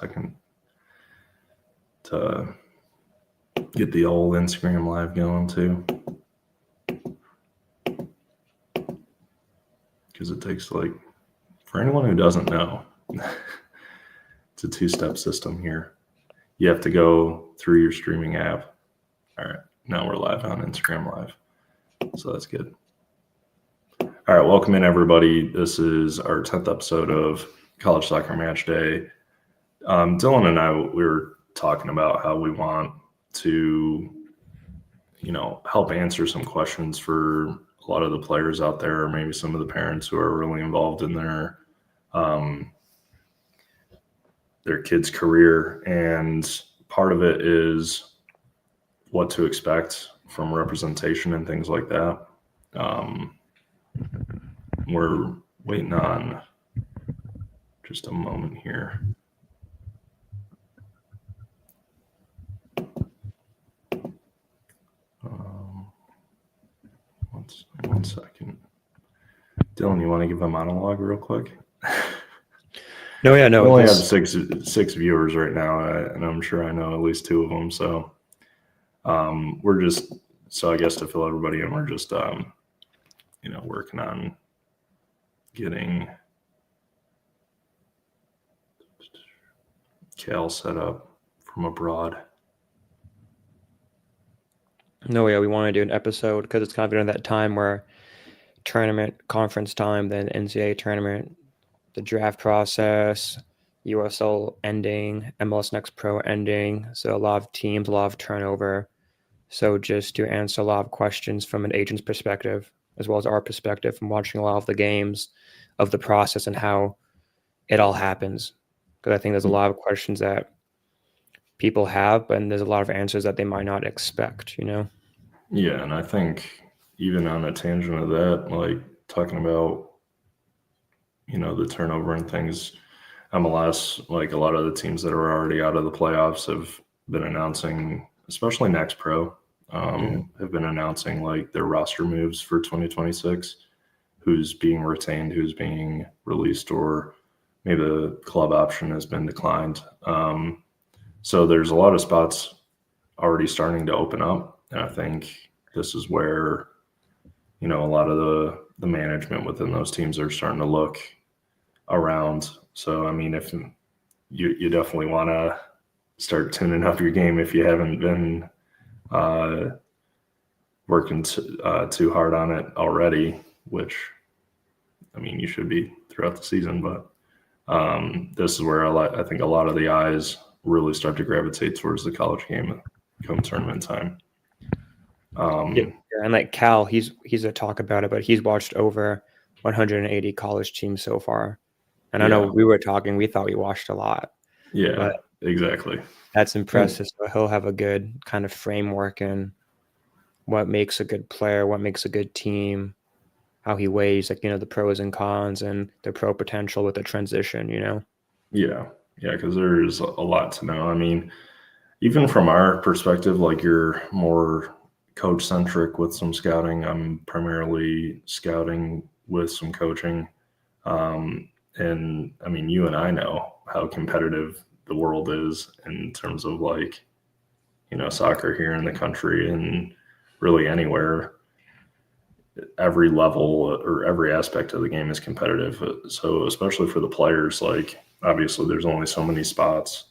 second to get the old Instagram live going too, because it takes, like, for anyone who doesn't know, it's a two-step system here. You have to go through your streaming app. All right, now we're live on Instagram Live, so that's good. All right, welcome in, everybody. This is our 10th episode of College Soccer Match Day. Dylan and I, we were talking about how we want to, help answer some questions for a lot of the players out there, or maybe some of the parents who are really involved in their kid's career. And part of it is what to expect from representation and things like that. We're waiting on just a moment here. One second. Dylan, you want to give a monologue real quick? No. We only have six viewers right now, and I'm sure I know at least two of them. So I guess to fill everybody in, we're just working on getting Cal set up from abroad. No, yeah, we want to do an episode because it's kind of during that time where tournament, conference time, then NCAA tournament, the draft process, USL ending, MLS Next Pro ending. So a lot of teams, a lot of turnover. So just to answer a lot of questions from an agent's perspective, as well as our perspective from watching a lot of the games of the process and how it all happens. Because I think there's a lot of questions that people have, and there's a lot of answers that they might not expect, Yeah, and I think even on a tangent of that, like talking about, the turnover and things, MLS, like a lot of the teams that are already out of the playoffs have been announcing, especially Next Pro, have been announcing like their roster moves for 2026, who's being retained, who's being released, or maybe the club option has been declined. So there's a lot of spots already starting to open up. And I think this is where, a lot of the management within those teams are starting to look around. So, I mean, if you definitely want to start tuning up your game if you haven't been working too hard on it already, which, I mean, you should be throughout the season. But this is where I think a lot of the eyes really start to gravitate towards the college game come tournament time. And like Cal, he's a talk about it, but he's watched over 180 college teams so far. And I know we were talking, we thought we watched a lot. Yeah, exactly. That's impressive. So he'll have a good kind of framework in what makes a good player, what makes a good team, how he weighs, like, the pros and cons and the pro potential with the transition, Yeah, because there's a lot to know. I mean, even from our perspective, like you're more coach-centric with some scouting. I'm primarily scouting with some coaching. And I mean, you and I know how competitive the world is in terms of like, soccer here in the country and really anywhere. Every level or every aspect of the game is competitive. So especially for the players, like obviously there's only so many spots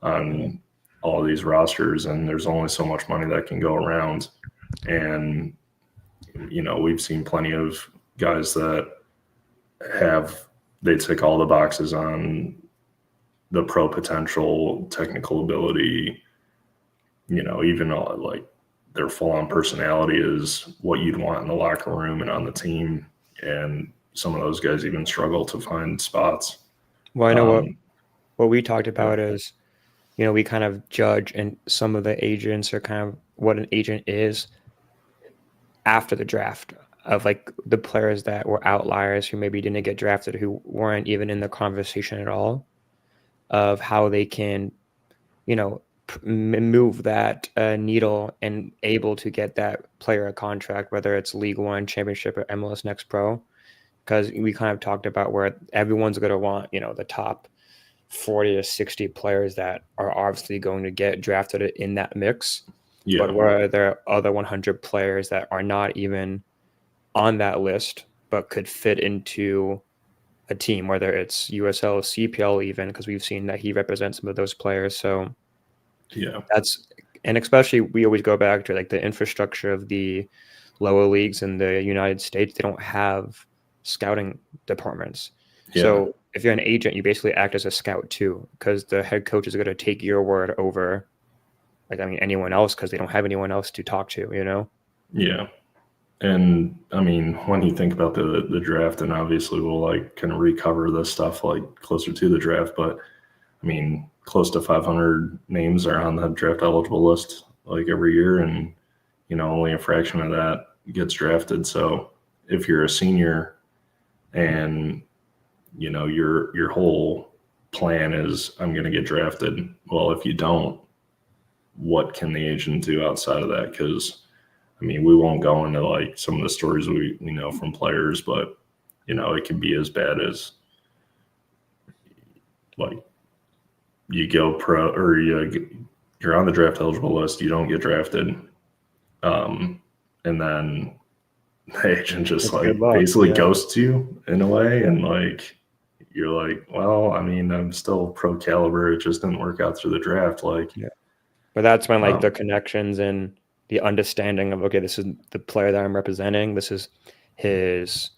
on all of these rosters, and there's only so much money that can go around. And, we've seen plenty of guys that they tick all the boxes on the pro potential, technical ability, even like their full-on personality is what you'd want in the locker room and on the team. And some of those guys even struggle to find spots. Well, I know what we talked about is, we kind of judge, and some of the agents are kind of what an agent is after the draft, of like the players that were outliers who maybe didn't get drafted, who weren't even in the conversation at all, of how they can, move that needle and able to get that player a contract, whether it's League One, Championship, or MLS Next Pro. Because we kind of talked about where everyone's going to want, the top 40 to 60 players that are obviously going to get drafted in that mix. Yeah. But were there other 100 players that are not even on that list, but could fit into a team, whether it's USL, CPL, even, because we've seen that he represents some of those players. So Yeah. and especially we always go back to like the infrastructure of the lower leagues in the United States. They don't have scouting departments. Yeah. So if you're an agent, you basically act as a scout too, because the head coach is going to take your word over, like, I mean, anyone else, because they don't have anyone else to talk to, you know? Yeah. And I mean, when you think about the draft, and obviously we'll like kind of recover this stuff like closer to the draft, but I mean, close to 500 names are on the draft eligible list like every year, and only a fraction of that gets drafted. So if you're a senior and your whole plan is I'm going to get drafted, well, if you don't, what can the agent do outside of that? Because I mean, we won't go into like some of the stories we know from players, but it can be as bad as like you go pro or you're on the draft eligible list, you don't get drafted, and then the agent just It's good like luck. basically Yeah. ghosts you in a way, and like you're like, well, I mean, I'm still pro caliber. It just didn't work out through the draft. Like, Yeah. But that's when like the connections and the understanding of, okay, this is the player that I'm representing. This is his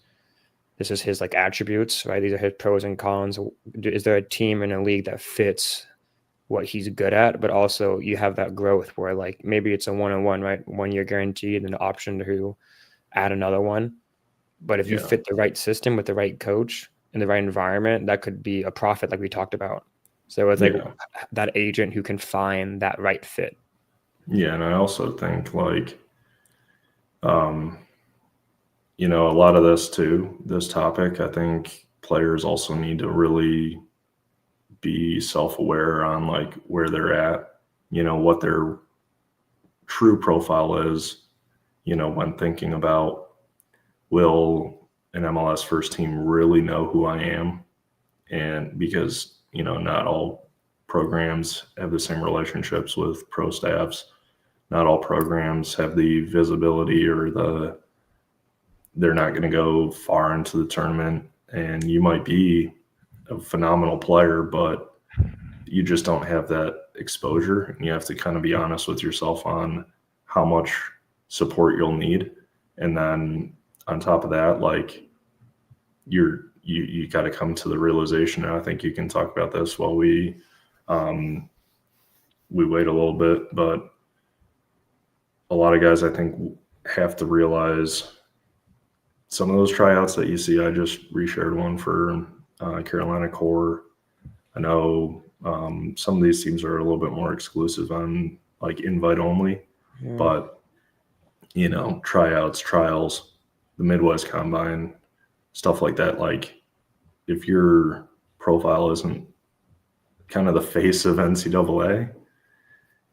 like attributes, right? These are his pros and cons. Is there a team in a league that fits what he's good at? But also you have that growth where like maybe it's a one-on-one, right? 1 year guaranteed and the option to add another one. But if you yeah, fit the right system with the right coach in the right environment, that could be a profit, like we talked about. So it's like yeah, that agent who can find that right fit. yeah. And I also think like, um, a lot of this topic, I think players also need to really be self-aware on like where they're at, what their true profile is, when thinking about will an MLS first team really know who I am? And because, not all programs have the same relationships with pro staffs. Not all programs have the visibility or they're not going to go far into the tournament. And you might be a phenomenal player, but you just don't have that exposure. And you have to kind of be honest with yourself on how much support you'll need. And then on top of that, like you got to come to the realization, and I think you can talk about this while we wait a little bit, but a lot of guys I think have to realize some of those tryouts that you see. I just reshared one for Carolina Core. I know some of these teams are a little bit more exclusive on like invite only, Yeah. but tryouts, trials, the Midwest Combine, stuff like that. Like if your profile isn't kind of the face of NCAA,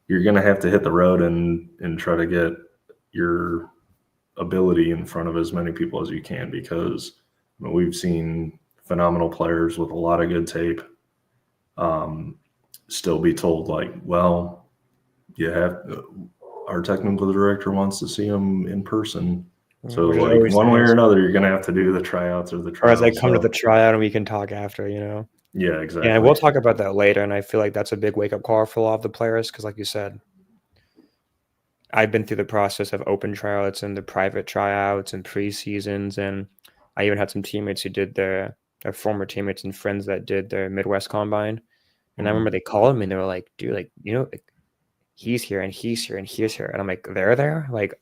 you're going to have to hit the road and try to get your ability in front of as many people as you can, because we've seen phenomenal players with a lot of good tape still be told like, well, our technical director wants to see them in person. So Which is like always one way or nice. another, you're going to have to do the tryouts or the Or as I trials. come to So the tryout and we can talk after, you know? yeah, Yeah, and we'll exactly. talk about that later. And I feel like that's a big wake up call for a lot of the players. Cause like you said, I've been through the process of open tryouts and the private tryouts and preseasons. And I even had some teammates who did their former teammates and friends that did their Midwest Combine. And I remember they called me and they were like, dude, like, like, he's here and he's here and he's here. And I'm like, they're there? Like,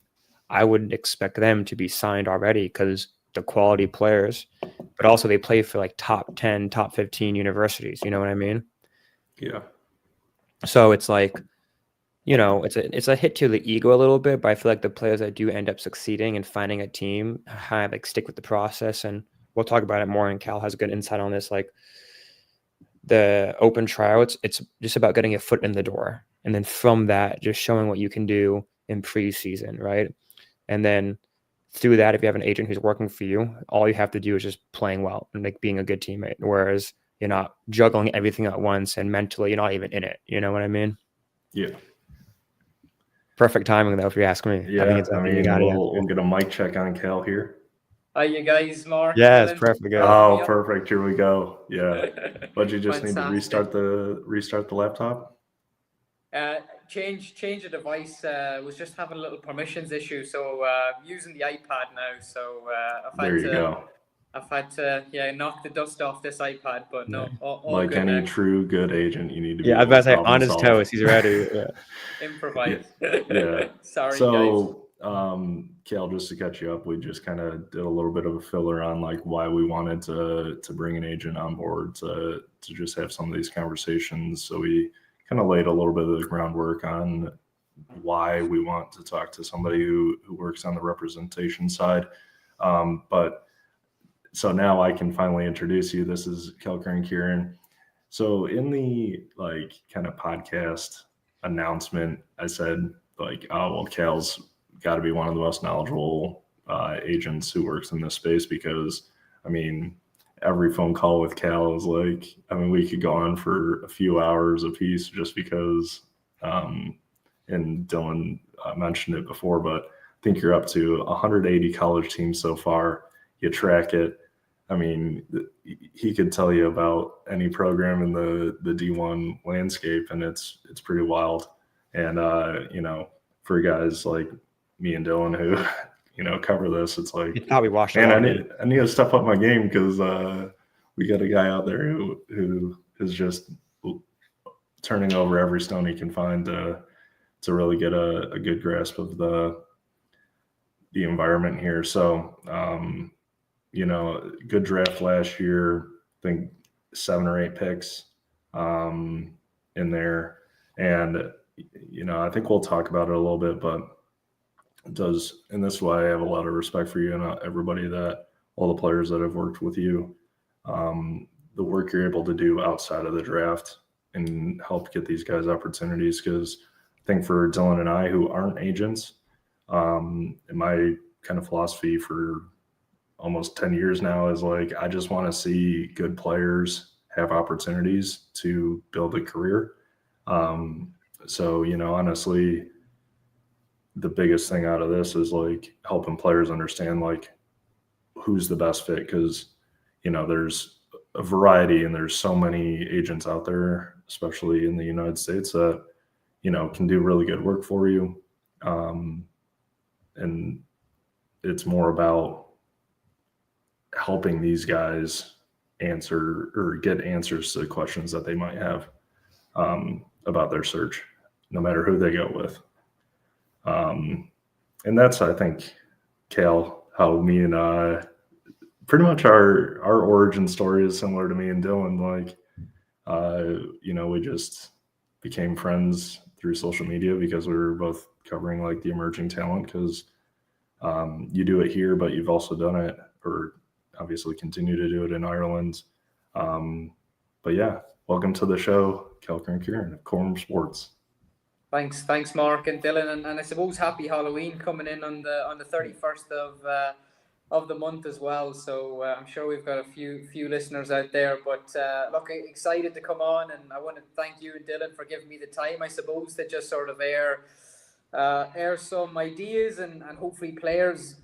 I wouldn't expect them to be signed already because the quality players, but also they play for like top 10, top 15 universities. You know what I mean? Yeah. So it's like, it's a hit to the ego a little bit, but I feel like the players that do end up succeeding and finding a team like stick with the process. And we'll talk about it more. And Cal has a good insight on this. Like the open tryouts, it's just about getting a foot in the door. And then from that, just showing what you can do in preseason, right? And then through that, if you have an agent who's working for you, all you have to do is just playing well and like being a good teammate. Whereas, you're not juggling everything at once, and mentally you're not even in it. You know what I mean? Yeah. Perfect timing, though, if you ask me. Yeah. I mean, we'll get a mic check on Cal here. Hi, you guys, Mark. Yeah, it's Dylan. perfect. Good. Oh, perfect. Here we go. Yeah. But you just need to Fantastic. restart the laptop? Change the device. Was just having a little permissions issue, so using the iPad now. So I've had to knock the dust off this iPad, but no, all like good any now. true good agent, you need to be I was about to say on his toes. He's ready. Yeah. Improvise. Yeah. Sorry, so, guys. Cal, just to catch you up, we just kind of did a little bit of a filler on like why we wanted to bring an agent on board to just have some of these conversations. So we kind of laid a little bit of the groundwork on why we want to talk to somebody who works on the representation side. But so now I can finally introduce you. This is Kalkeren, Kieran. So in the like kind of podcast announcement, I said like, oh, well, Cal's got to be one of the most knowledgeable agents who works in this space, because I mean, every phone call with Cal is like, I mean, we could go on for a few hours a piece just because, and Dylan mentioned it before, but I think you're up to 180 college teams so far. You track it. I mean, he could tell you about any program in the D1 landscape, and it's pretty wild. And, for guys like me and Dylan who, cover this, it's like, It's probably washed man, out. I need to step up my game, because we got a guy out there who is just turning over every stone he can find to really get a good grasp of the environment here. So, good draft last year. I think 7 or 8 picks in there. And, I think we'll talk about it a little bit, but in this way, I have a lot of respect for you and everybody, all the players that have worked with you, the work you're able to do outside of the draft and help get these guys opportunities. Because I think for Dylan and I, who aren't agents, in my kind of philosophy for almost 10 years now is like, I just want to see good players have opportunities to build a career. So, honestly, the biggest thing out of this is like helping players understand like who's the best fit. Because, there's a variety and there's so many agents out there, especially in the United States, that, can do really good work for you. And it's more about helping these guys answer or get answers to the questions that they might have about their search, no matter who they go with. And that's, I think, Cal, how me and pretty much our origin story is similar to me and Dylan. Like, we just became friends through social media because we were both covering like the emerging talent. Because you do it here, but you've also done it, or obviously continue to do it in Ireland. But yeah, welcome to the show, Kalkeren and Kieran of Quorum Sports. Thanks, Mark and Dylan, and I suppose happy Halloween coming in on the 31st of the month as well. So I'm sure we've got a few listeners out there. But look, excited to come on, and I want to thank you and Dylan for giving me the time, I suppose, to just sort of air some ideas, and hopefully players,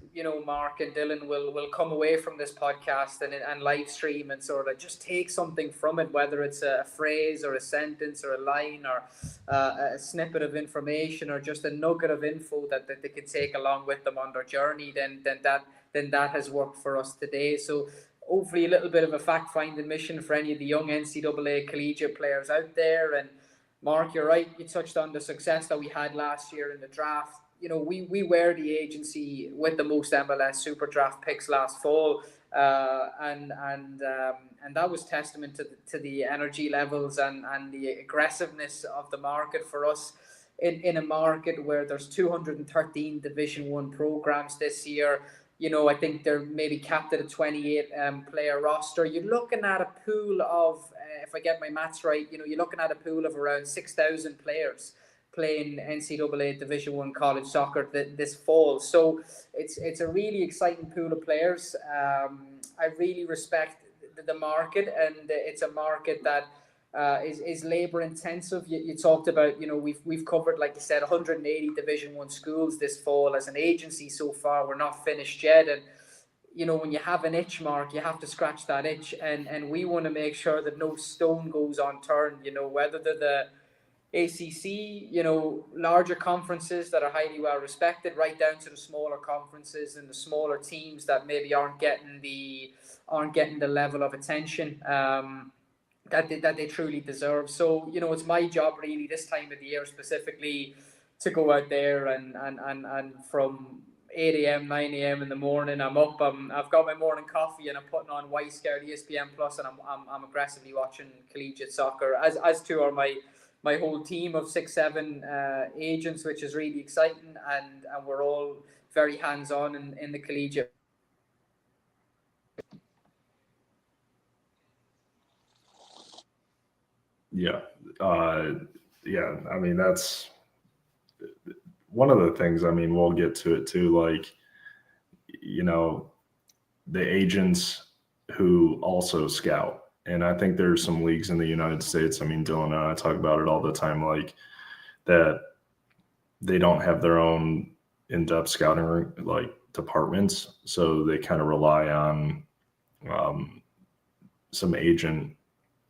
Mark and Dylan will come away from this podcast and live stream and sort of just take something from it, whether it's a phrase or a sentence or a line or a snippet of information or just a nugget of info that they can take along with them on their journey. Then that has worked for us today. So hopefully a little bit of a fact-finding mission for any of the young NCAA collegiate players out there. And Mark, you're right. You touched on the success that we had last year in the draft. We were the agency with the most MLS Super Draft picks last fall, and that was testament to the energy levels and the aggressiveness of the market for us. In a market where there's 213 Division I programs this year, I think they're maybe capped at a 28 player roster. You're looking at a pool of, if I get my maths right, you're looking at a pool of around 6,000 players playing NCAA Division I college soccer this fall. So it's a really exciting pool of players. I really respect the market, and it's a market that is labor intensive. You talked about, we've covered, like you said, 180 Division 1 schools this fall as an agency so far. We're not finished yet, and when you have an itch, Mark, you have to scratch that itch, and we want to make sure that no stone goes unturned. Whether they're the ACC, larger conferences that are highly well respected, right down to the smaller conferences and the smaller teams that maybe aren't getting the level of attention that they truly deserve. So it's my job really this time of the year specifically to go out there and from 8 a.m., 9 a.m. in the morning, I'm up. I've got my morning coffee and I'm putting on White Scout, ESPN Plus, and I'm aggressively watching collegiate soccer. As to are my whole team of 6-7 agents, which is really exciting, and we're all very hands on in the collegiate. Yeah. Yeah. I mean, that's one of the things. I mean, we'll get to it too. Like, the agents who also scout. And I think there's some leagues in the United States. I mean, Dylan and I talk about it all the time, like that they don't have their own in-depth scouting like departments. So they kind of rely on some agent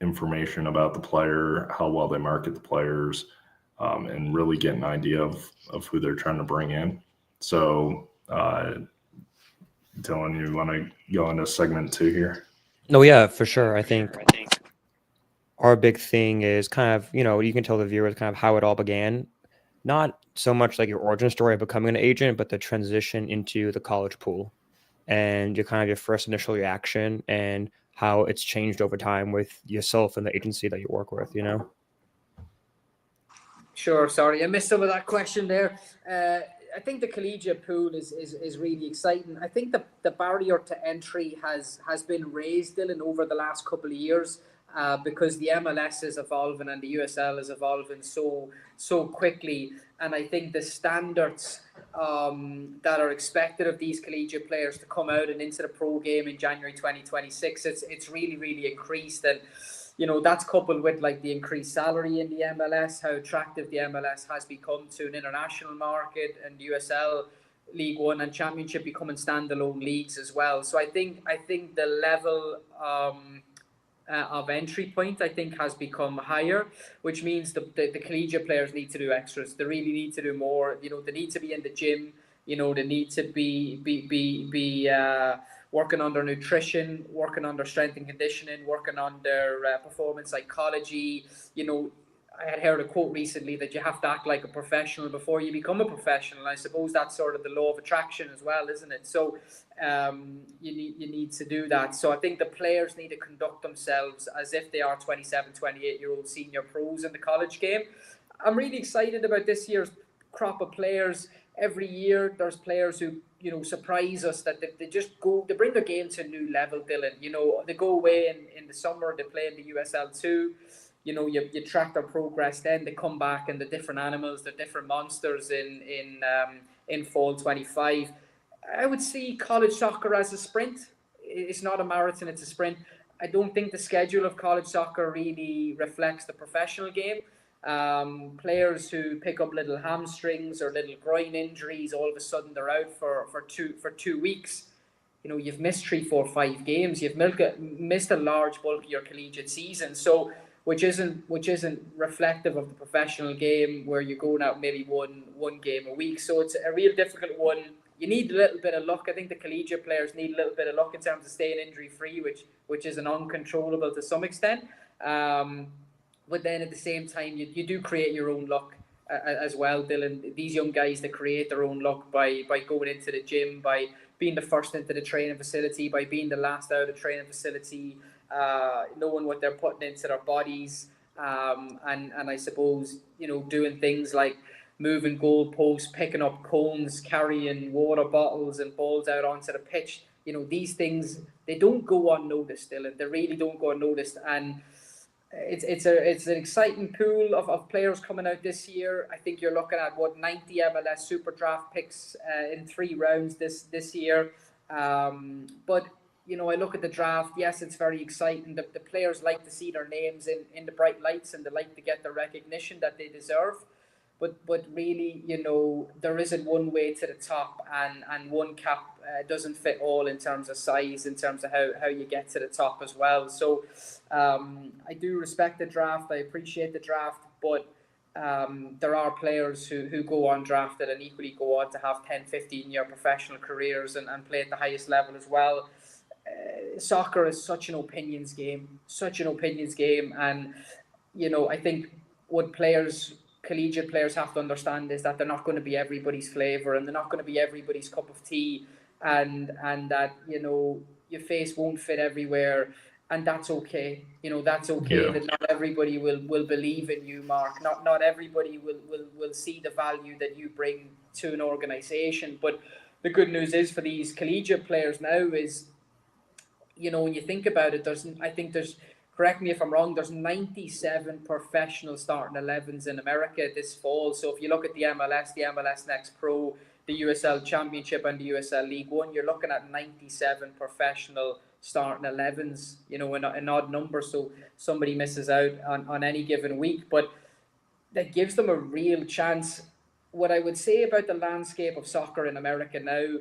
information about the player, how well they market the players, and really get an idea of who they're trying to bring in. So, Dylan, you want to go into segment 2 here? No, yeah, for sure. I think our big thing is kind of, you can tell the viewers kind of how it all began. Not so much like your origin story of becoming an agent, but the transition into the college pool and your first initial reaction and how it's changed over time with yourself and the agency that you work with, Sure. Sorry, I missed some of that question there. I think the collegiate pool is really exciting. I think the barrier to entry has been raised, Dylan, over the last couple of years because the MLS is evolving and the USL is evolving so quickly. And I think the standards that are expected of these collegiate players to come out and into the pro game in January 2026, it's really, really increased. And that's coupled with like the increased salary in the MLS, how attractive the MLS has become to an international market, and USL, League One, and Championship becoming standalone leagues as well. So I think the level of entry point, I think, has become higher, which means the collegiate players need to do extras. They really need to do more. They need to be in the gym. They need to be working on their nutrition, working on their strength and conditioning, working on their performance psychology. I had heard a quote recently that you have to act like a professional before you become a professional. I suppose that's sort of the law of attraction as well, isn't it? So you need to do that. So I think the players need to conduct themselves as if they are 27, 28-year-old senior pros in the college game. I'm really excited about this year's crop of players. Every year there's players who surprise us that they bring their game to a new level, Dylan. They go away in the summer, they play in the USL 2. You track their progress, then they come back and the different animals, the different monsters in fall 25. I would see college soccer as a sprint. It's not a marathon, it's a sprint. I don't think the schedule of college soccer really reflects the professional game. Players who pick up little hamstrings or little groin injuries, all of a sudden they're out for 2 weeks. You've missed 3, 4, 5 games. You've missed a large bulk of your collegiate season. So which isn't reflective of the professional game where you're going out maybe one game a week. So it's a real difficult one. You need a little bit of luck. I think the collegiate players need a little bit of luck in terms of staying injury free, which is an uncontrollable to some extent. But then at the same time, you do create your own luck as well, Dylan. These young guys that create their own luck by going into the gym, by being the first into the training facility, by being the last out of the training facility, knowing what they're putting into their bodies, and I suppose doing things like moving goalposts, picking up cones, carrying water bottles and balls out onto the pitch. These things, they don't go unnoticed, Dylan. They really don't go unnoticed, and it's an exciting pool of players coming out this year. I think you're looking at 90 MLS Super Draft picks in 3 rounds this year. But I look at the draft. Yes, it's very exciting. The players like to see their names in the bright lights, and they like to get the recognition that they deserve. But really, there isn't one way to the top, and one cap doesn't fit all in terms of size, in terms of how you get to the top as well. So I do respect the draft. I appreciate the draft, but there are players who go undrafted and equally go on to have 10, 15-year professional careers and play at the highest level as well. Soccer is such an opinions game, and I think what collegiate players have to understand is that they're not going to be everybody's flavour, and they're not going to be everybody's cup of tea, and that your face won't fit everywhere, and that's okay. That's okay. Yeah. That not everybody will believe in you, Mark. Not everybody will see the value that you bring to an organisation. But the good news is for these collegiate players now is, when you think about it, correct me if I'm wrong, there's 97 professional starting 11s in America this fall. So if you look at the MLS Next Pro, the USL Championship and the USL League One, you're looking at 97 professional starting 11s, an odd number. So somebody misses out on any given week, but that gives them a real chance. What I would say about the landscape of soccer in America now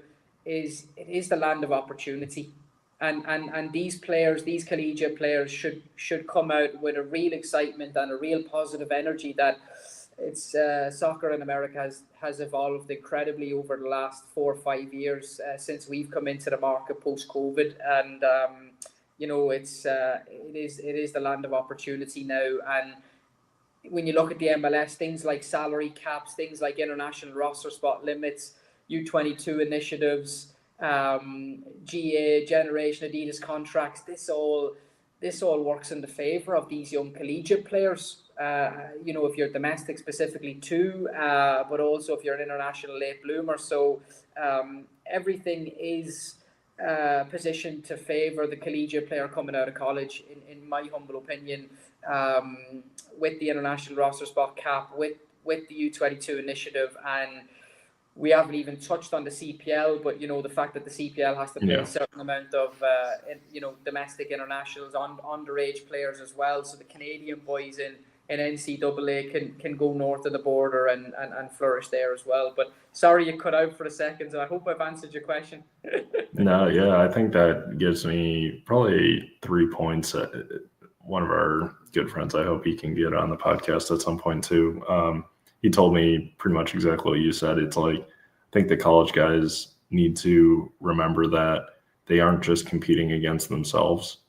is it is the land of opportunity. And these players, these collegiate players, should come out with a real excitement and a real positive energy that it's soccer in America has evolved incredibly over the last 4 or 5 years since we've come into the market post COVID, and it is the land of opportunity now. And when you look at the MLS, things like salary caps, things like international roster spot limits, U22 initiatives, GA generation Adidas contracts, this all works in the favor of these young collegiate players. If you're domestic specifically too, but also if you're an international late bloomer. So everything is positioned to favor the collegiate player coming out of college, in my humble opinion, with the international roster spot cap, with the U22 initiative. And we haven't even touched on the CPL, but the fact that the CPL has to play a certain amount of domestic internationals, on underage players as well, so the Canadian boys in NCAA can go north of the border and flourish there as well. But sorry you cut out for a second, so I hope I've answered your question. No, yeah, I think that gives me probably 3 points. One of our good friends, I hope he can get on the podcast at some point too. He told me pretty much exactly what you said. It's like, I think the college guys need to remember that they aren't just competing against themselves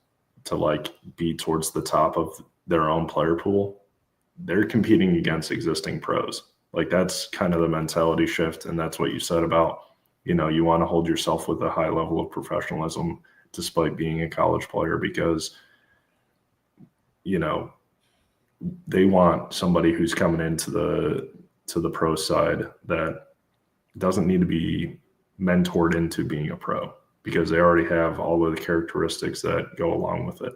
to be towards the top of their own player pool. They're competing against existing pros. That's kind of the mentality shift. And that's what you said about, you want to hold yourself with a high level of professionalism despite being a college player, because, they want somebody who's coming into the pro side that doesn't need to be mentored into being a pro, because they already have all of the characteristics that go along with it.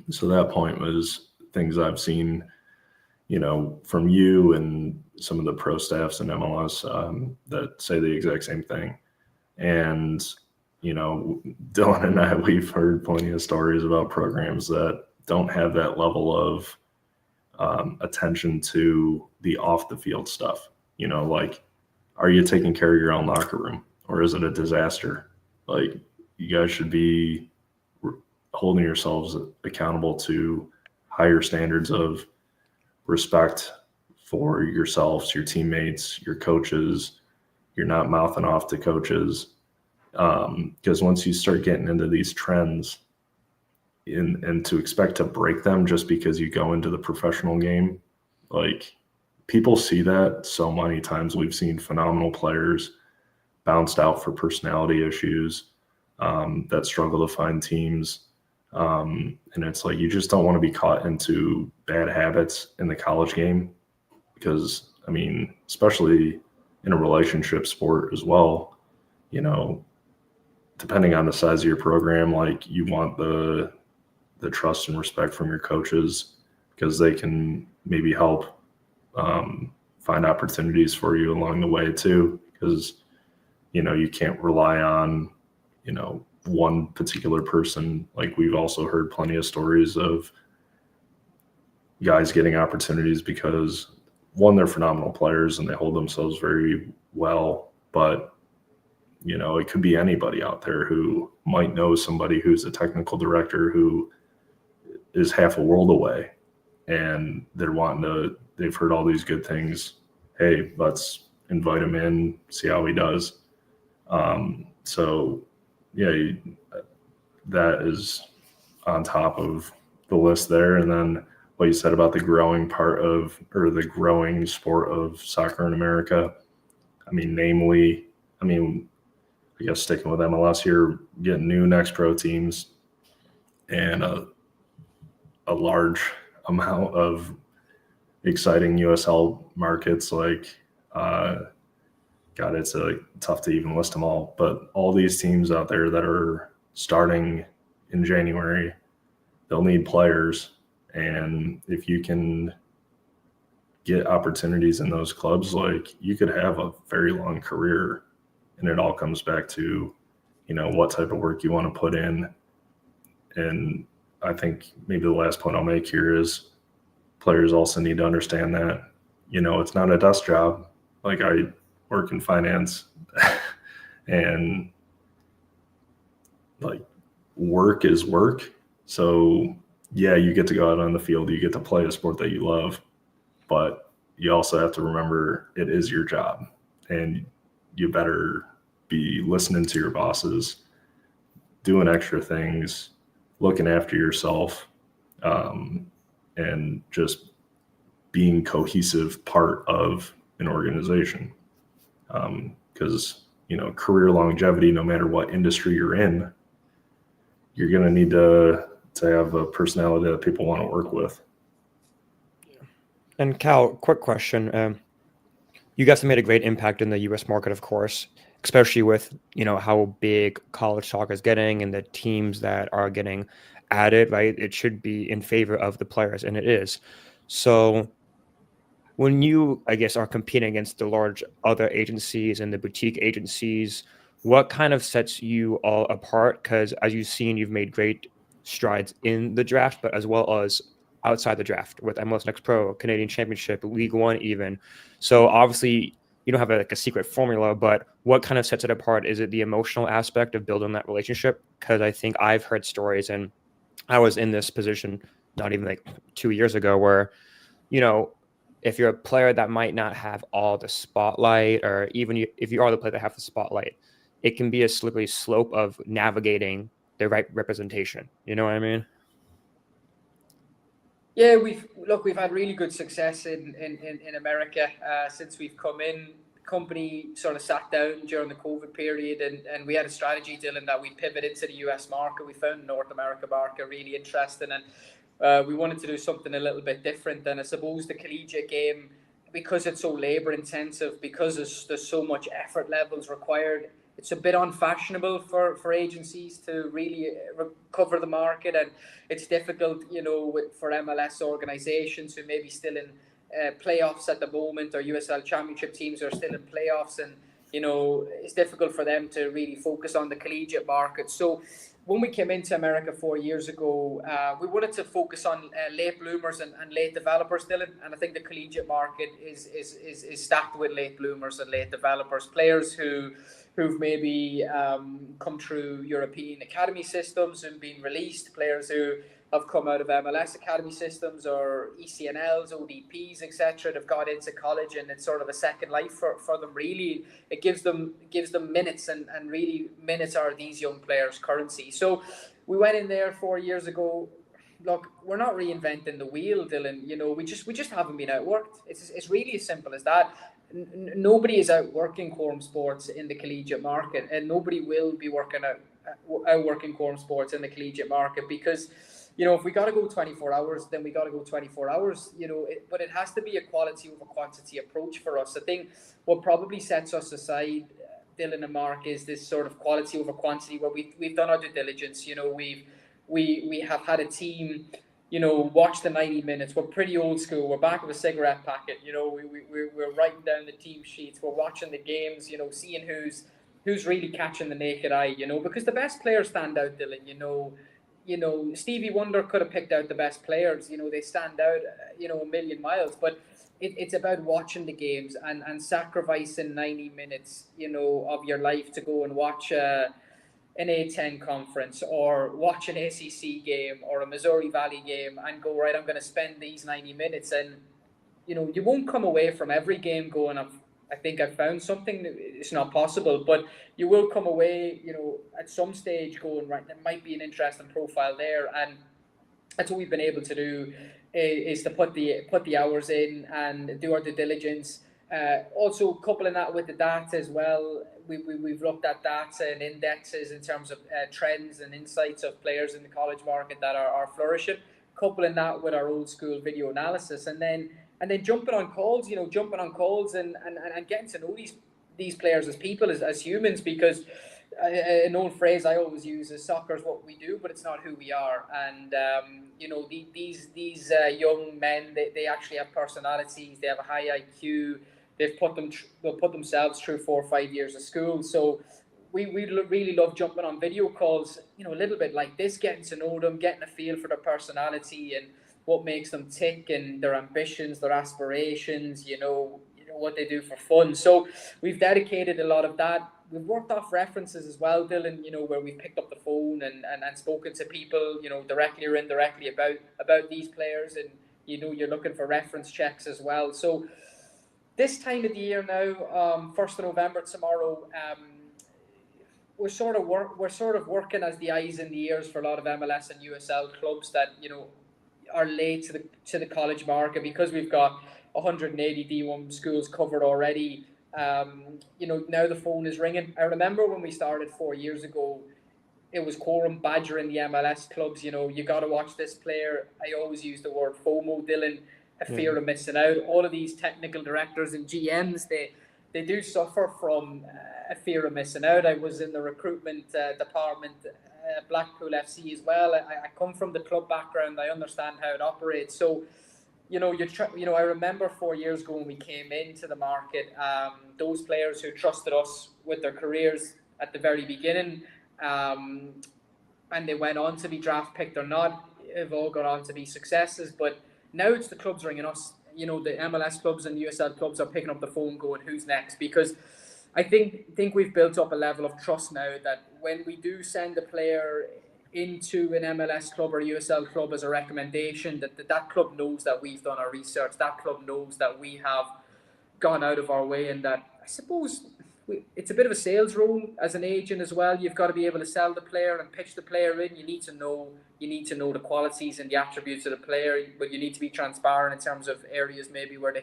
So that point was things I've seen, from you and some of the pro staffs in MLS that say the exact same thing. And, Dylan and I, we've heard plenty of stories about programs that don't have that level of attention to the off the field stuff. Are you taking care of your own locker room, or is it a disaster? You guys should be holding yourselves accountable to higher standards of respect for yourselves, your teammates, your coaches. You're not mouthing off to coaches, because once you start getting into these trends, and to expect to break them just because you go into the professional game, people see that so many times. We've seen phenomenal players bounced out for personality issues that struggle to find teams. And it's you just don't want to be caught into bad habits in the college game, because, especially in a relationship sport as well, depending on the size of your program, you want the trust and respect from your coaches, because they can maybe help find opportunities for you along the way too, because you can't rely on one particular person. Like, we've also heard plenty of stories of guys getting opportunities because, one, they're phenomenal players and they hold themselves very well, but it could be anybody out there who might know somebody who's a technical director who is half a world away, and they've heard all these good things. Hey, let's invite him in, see how he does. So yeah, that is on top of the list there. And then what you said about the growing sport of soccer in America. I guess sticking with MLS here, getting new next pro teams and a large amount of exciting USL markets. Like, God, it's tough to even list them all. But all these teams out there that are starting in January, they'll need players. And if you can get opportunities in those clubs, like, you could have a very long career. And it all comes back to, what type of work you want to put in. And I think maybe the last point I'll make here is players also need to understand that, it's not a desk job. Like, I work in finance and like, work is work. So yeah, you get to go out on the field, you get to play a sport that you love, but you also have to remember it is your job, and you better be listening to your bosses, doing extra things, looking after yourself, and just being cohesive part of an organization. Because, career longevity, no matter what industry you're in, you're going to need to have a personality that people want to work with. And Cal, quick question. You guys have made a great impact in the U.S. market, of course, especially with, how big college soccer is getting and the teams that are getting added, right? It should be in favor of the players, and it is. So when you, I guess, are competing against the large other agencies and the boutique agencies, what kind of sets you all apart? Because as you've seen, you've made great strides in the draft, but as well as outside the draft with MLS Next Pro, Canadian Championship, League One even. So obviously you don't have a secret formula, but what kind of sets it apart? Is it the emotional aspect of building that relationship? Because I think I've heard stories, and I was in this position not even like 2 years ago where, if you're a player that might not have all the spotlight, or even if you are the player that have the spotlight, it can be a slippery slope of navigating the right representation. You know what I mean? Yeah, we've had really good success in America since we've come in. Company sort of sat down during the COVID period, and we had a strategy, Dylan, that we pivot into the US market. We found the North America market really interesting, and we wanted to do something a little bit different. And I suppose the collegiate game, because it's so labor intensive, because there's so much effort levels required, it's a bit unfashionable for agencies to really cover the market, and it's difficult, for MLS organizations who may be still in playoffs at the moment, or USL Championship teams who are still in playoffs, and it's difficult for them to really focus on the collegiate market. So when we came into America 4 years ago, we wanted to focus on late bloomers and late developers, Dylan. And I think the collegiate market is stacked with late bloomers and late developers, players who've maybe come through European academy systems and been released, players who have come out of MLS academy systems or ECNLs, ODPs, etc. They've got into college, and it's sort of a second life for them, really. It gives them minutes, and really minutes are these young players' currency. So we went in there 4 years ago. Look, we're not reinventing the wheel, Dylan. We just haven't been outworked. It's really as simple as that. Nobody is outworking quorum sports in the collegiate market, and nobody will be outworking quorum sports in the collegiate market, because if we got to go 24 hours, then we got to go 24 hours, but it has to be a quality over quantity approach for us. I think what probably sets us aside, Dylan and Mark, is this sort of quality over quantity, where we've done our due diligence. We have had a team, watch the 90 minutes. We're pretty old school. We're back with a cigarette packet. We're writing down the team sheets. We're watching the games, seeing who's who's really catching the naked eye, because the best players stand out, Dylan. Stevie Wonder could have picked out the best players. They stand out, a million miles. But it's about watching the games and sacrificing 90 minutes, of your life to go and watch an A10 conference or watch an ACC game or a Missouri Valley game and go, right, I'm going to spend these 90 minutes. And, you won't come away from every game going, I think I've found something. It's not possible, but you will come away, at some stage going, right, there might be an interesting profile there. And that's what we've been able to do, is to put the hours in and do our due diligence. Also coupling that with the data as well. We've looked at data and indexes in terms of trends and insights of players in the college market that are flourishing. Coupling that with our old school video analysis, and then jumping on calls, and getting to know these players as people, as humans, because an old phrase I always use is soccer is what we do, but it's not who we are. And these young men, they actually have personalities. They have a high IQ. They'll put themselves through 4 or 5 years of school. So we really love jumping on video calls, a little bit like this, getting to know them, getting a feel for their personality and what makes them tick, and their ambitions, their aspirations, what they do for fun. So we've dedicated a lot of that. We've worked off references as well, Dylan, where we've picked up the phone and spoken to people, directly or indirectly about these players, and you're looking for reference checks as well. So this time of the year now, 1st of November tomorrow, we're sort of working as the eyes and the ears for a lot of MLS and USL clubs that are late to the college market, because we've got 180 D1 schools covered already. Now the phone is ringing. I remember when we started 4 years ago, it was quorum badgering the MLS clubs. You got to watch this player. I always use the word FOMO, Dylan, a fear of missing out. All of these technical directors and GMs, they do suffer from a fear of missing out. I was in the recruitment department, Blackpool FC as well. I come from the club background. I understand how it operates. So, I remember 4 years ago when we came into the market, those players who trusted us with their careers at the very beginning, and they went on to be draft picked or not, have all gone on to be successes. But now it's the clubs ringing us. The MLS clubs and USL clubs are picking up the phone going, who's next? Because I think we've built up a level of trust now that when we do send a player into an MLS club or USL club as a recommendation, that club knows that we've done our research. That club knows that we have gone out of our way, and that, I suppose, it's a bit of a sales role as an agent as well. You've got to be able to sell the player and pitch the player in. You need to know the qualities and the attributes of the player, but you need to be transparent in terms of areas maybe where they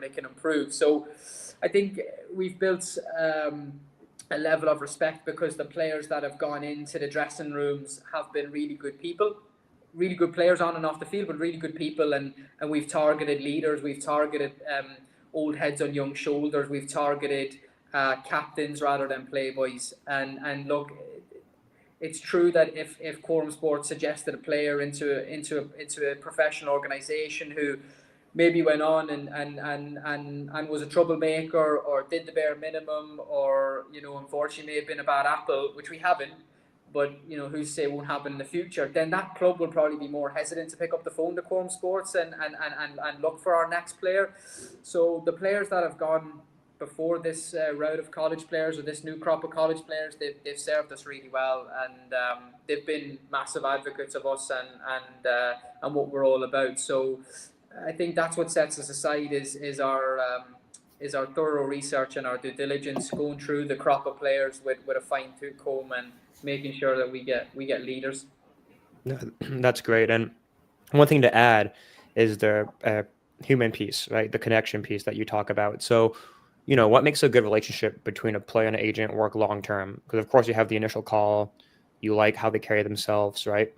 can improve. So I think we've built a level of respect, because the players that have gone into the dressing rooms have been really good people, really good players on and off the field, but really good people. And we've targeted leaders, we've targeted old heads on young shoulders, we've targeted captains rather than playboys. And look, it's true that if Quorum Sports suggested a player into a professional organisation who maybe went on and was a troublemaker or did the bare minimum, or unfortunately may have been a bad apple, which we haven't, but who's to say won't happen in the future, then that club will probably be more hesitant to pick up the phone to Quorum Sports and look for our next player. So the players that have gone before this route of college players, or this new crop of college players, they've served us really well, and they've been massive advocates of us and what we're all about. So I think that's what sets us aside is our thorough research and our due diligence, going through the crop of players with a fine-tooth comb and making sure that we get leaders. That's great. And one thing to add is the human piece, right? The connection piece that you talk about. So, what makes a good relationship between a player and an agent work long-term? Because of course you have the initial call, you like how they carry themselves, right?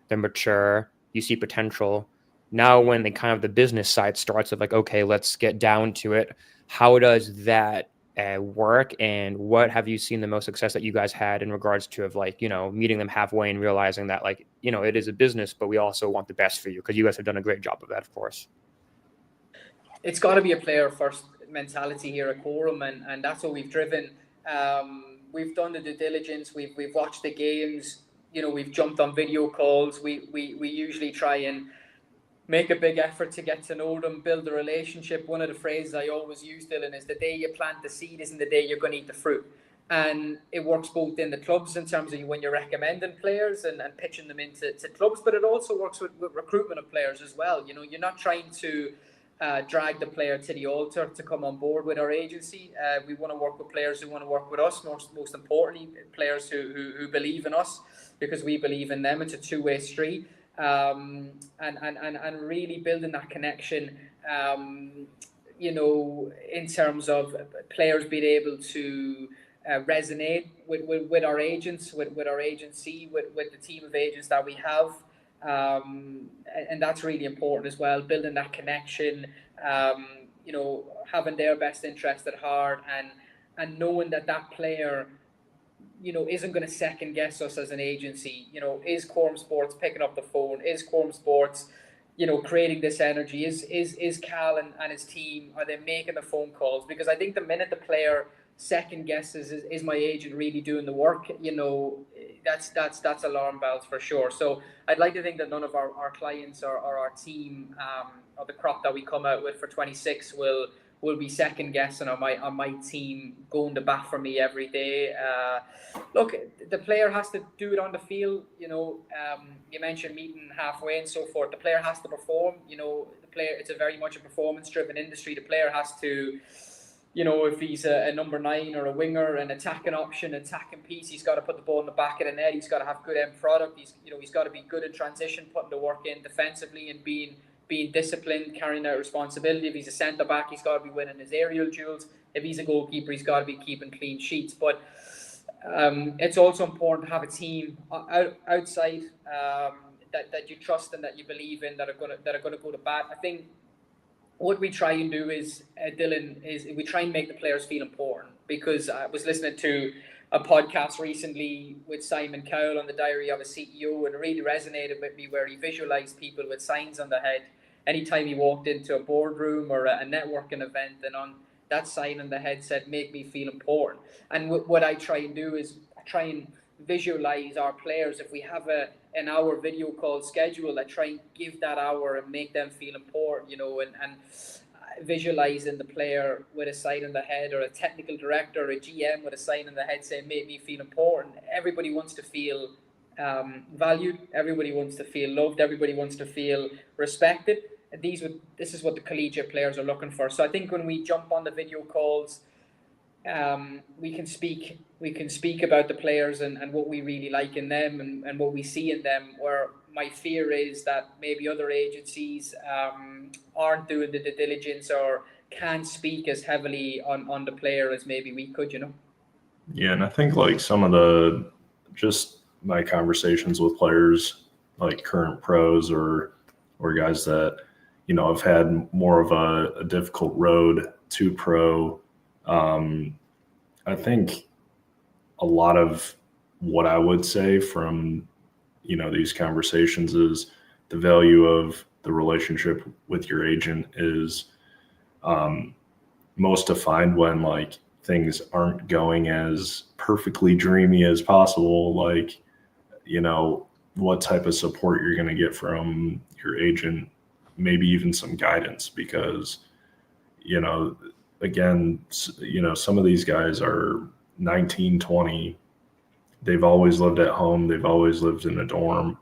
They're mature, you see potential. Now when the business side starts of like, okay, let's get down to it. How does that work? And what have you seen the most success that you guys had in regards to meeting them halfway and realizing that it is a business, but we also want the best for you? Because you guys have done a great job of that, of course. It's got to be a player first mentality here at Quorum, and that's what we've driven. we've done the due diligence. We've watched the games. We've jumped on video calls. We usually try and make a big effort to get to know them, build a relationship. One of the phrases I always use, Dylan, is the day you plant the seed isn't the day you're going to eat the fruit. And it works both in the clubs in terms of when you're recommending players and pitching them into clubs, but it also works with recruitment of players as well. You're not trying to drag the player to the altar to come on board with our agency. We want to work with players who want to work with us, most importantly, players who believe in us because we believe in them. It's a two-way street. And really building that connection, in terms of players being able to resonate with our agents, with our agency, with the team of agents that we have. And that's really important as well, building that connection, having their best interest at heart and knowing that player isn't going to second guess us as an agency. Is Quorum Sports picking up the phone? Is Quorum Sports, creating this energy? Is Cal and his team, are they making the phone calls? Because I think the minute the player second guesses, is my agent really doing the work? That's alarm bells for sure. So I'd like to think that none of our clients or our team or the crop that we come out with for 26 will be second guessing on my team going to bat for me every day. Look, the player has to do it on the field. You mentioned meeting halfway and so forth. The player has to perform. It's a very much a performance-driven industry. The player has to, if he's a number 9 or a winger, an attacking option, attacking piece, he's got to put the ball in the back of the net. He's got to have good end product. He's got to be good in transition, putting the work in defensively and being disciplined, carrying out responsibility. If he's a centre back, he's got to be winning his aerial duels. If he's a goalkeeper, he's got to be keeping clean sheets. But it's also important to have a team outside that you trust and that you believe in, that are going to go to bat. I think what we try and do is, Dylan, is we try and make the players feel important. Because I was listening to a podcast recently with Simon Cowell on the Diary of a CEO, and it really resonated with me, where he visualized people with signs on the head anytime he walked into a boardroom or a networking event, and on that sign on the head said, "Make me feel important." And what I try and do is I try and visualize our players. If we have an hour video call scheduled, I try and give that hour and make them feel important, and visualizing the player with a sign on the head, or a technical director or a GM with a sign on the head saying, "Make me feel important." Everybody wants to feel valued. Everybody wants to feel loved. Everybody wants to feel respected. And this is what the collegiate players are looking for. So I think when we jump on the video calls, we can speak about the players and what we really like in them and what we see in them, where my fear is that maybe other agencies aren't doing the due diligence or can't speak as heavily on the player as maybe we could, Yeah, and I think like some of just my conversations with players, like current pros or guys that, have had more of a difficult road to pro. I think a lot of what I would say from, these conversations is the value of the relationship with your agent is most defined when like things aren't going as perfectly dreamy as possible. Like, what type of support you're going to get from your agent, maybe even some guidance, because, again, some of these guys are 19, 20. They've always lived at home. They've always lived in a dorm.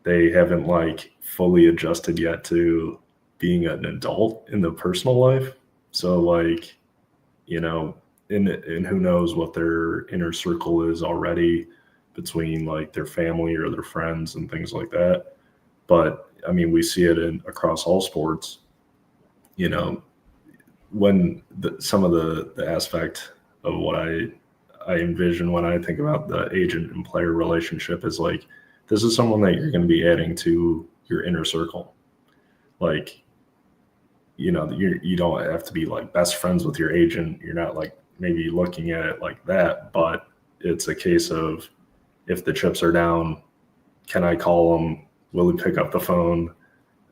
They haven't like fully adjusted yet to being an adult in the personal life. So like, and who knows what their inner circle is already between like their family or their friends and things like that. But I mean, we see it across all sports, when some of the aspect of what I envision when I think about the agent and player relationship is like, this is someone that you're going to be adding to your inner circle. Like, you don't have to be like best friends with your agent. You're not like maybe looking at it like that, but it's a case of, if the chips are down, can I call him? Will he pick up the phone?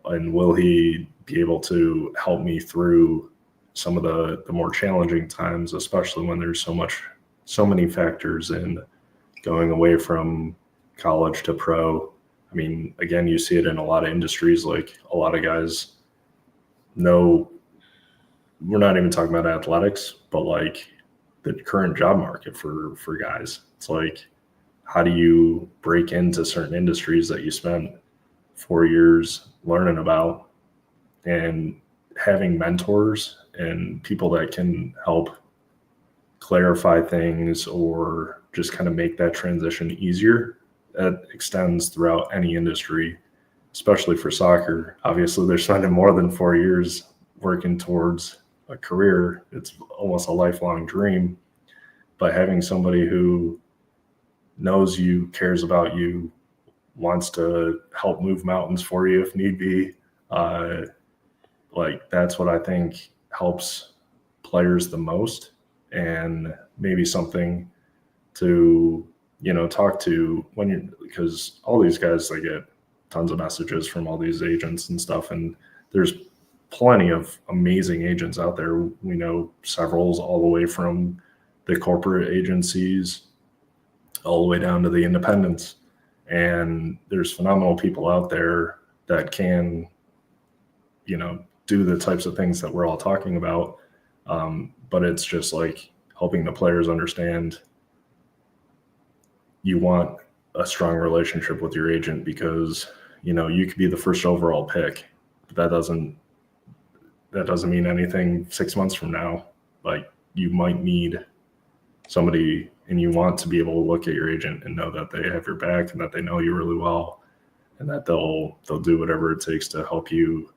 And will he be able to help me through some of the more challenging times, especially when there's so much so many factors in going away from college to pro. I mean, again, you see it in a lot of industries. Like a lot of guys know, we're not even talking about athletics, but like the current job market for guys. It's like, how do you break into certain industries that you spent 4 years learning about, and having mentors and people that can help clarify things or just kind of make that transition easier. That extends throughout any industry, especially for soccer. Obviously, they're spending more than 4 years working towards a career. It's almost a lifelong dream. But having somebody who knows you, cares about you, wants to help move mountains for you if need be, like that's what I think helps players the most, and maybe something to talk to when you, because all these guys, they get tons of messages from all these agents and stuff, and there's plenty of amazing agents out there. We know several, all the way from the corporate agencies all the way down to the independents, and there's phenomenal people out there that can do the types of things that we're all talking about. But it's just like helping the players understand you want a strong relationship with your agent, because you could be the first overall pick, but that doesn't mean anything 6 months from now. Like, you might need somebody, and you want to be able to look at your agent and know that they have your back and that they know you really well, and that they'll do whatever it takes to help you.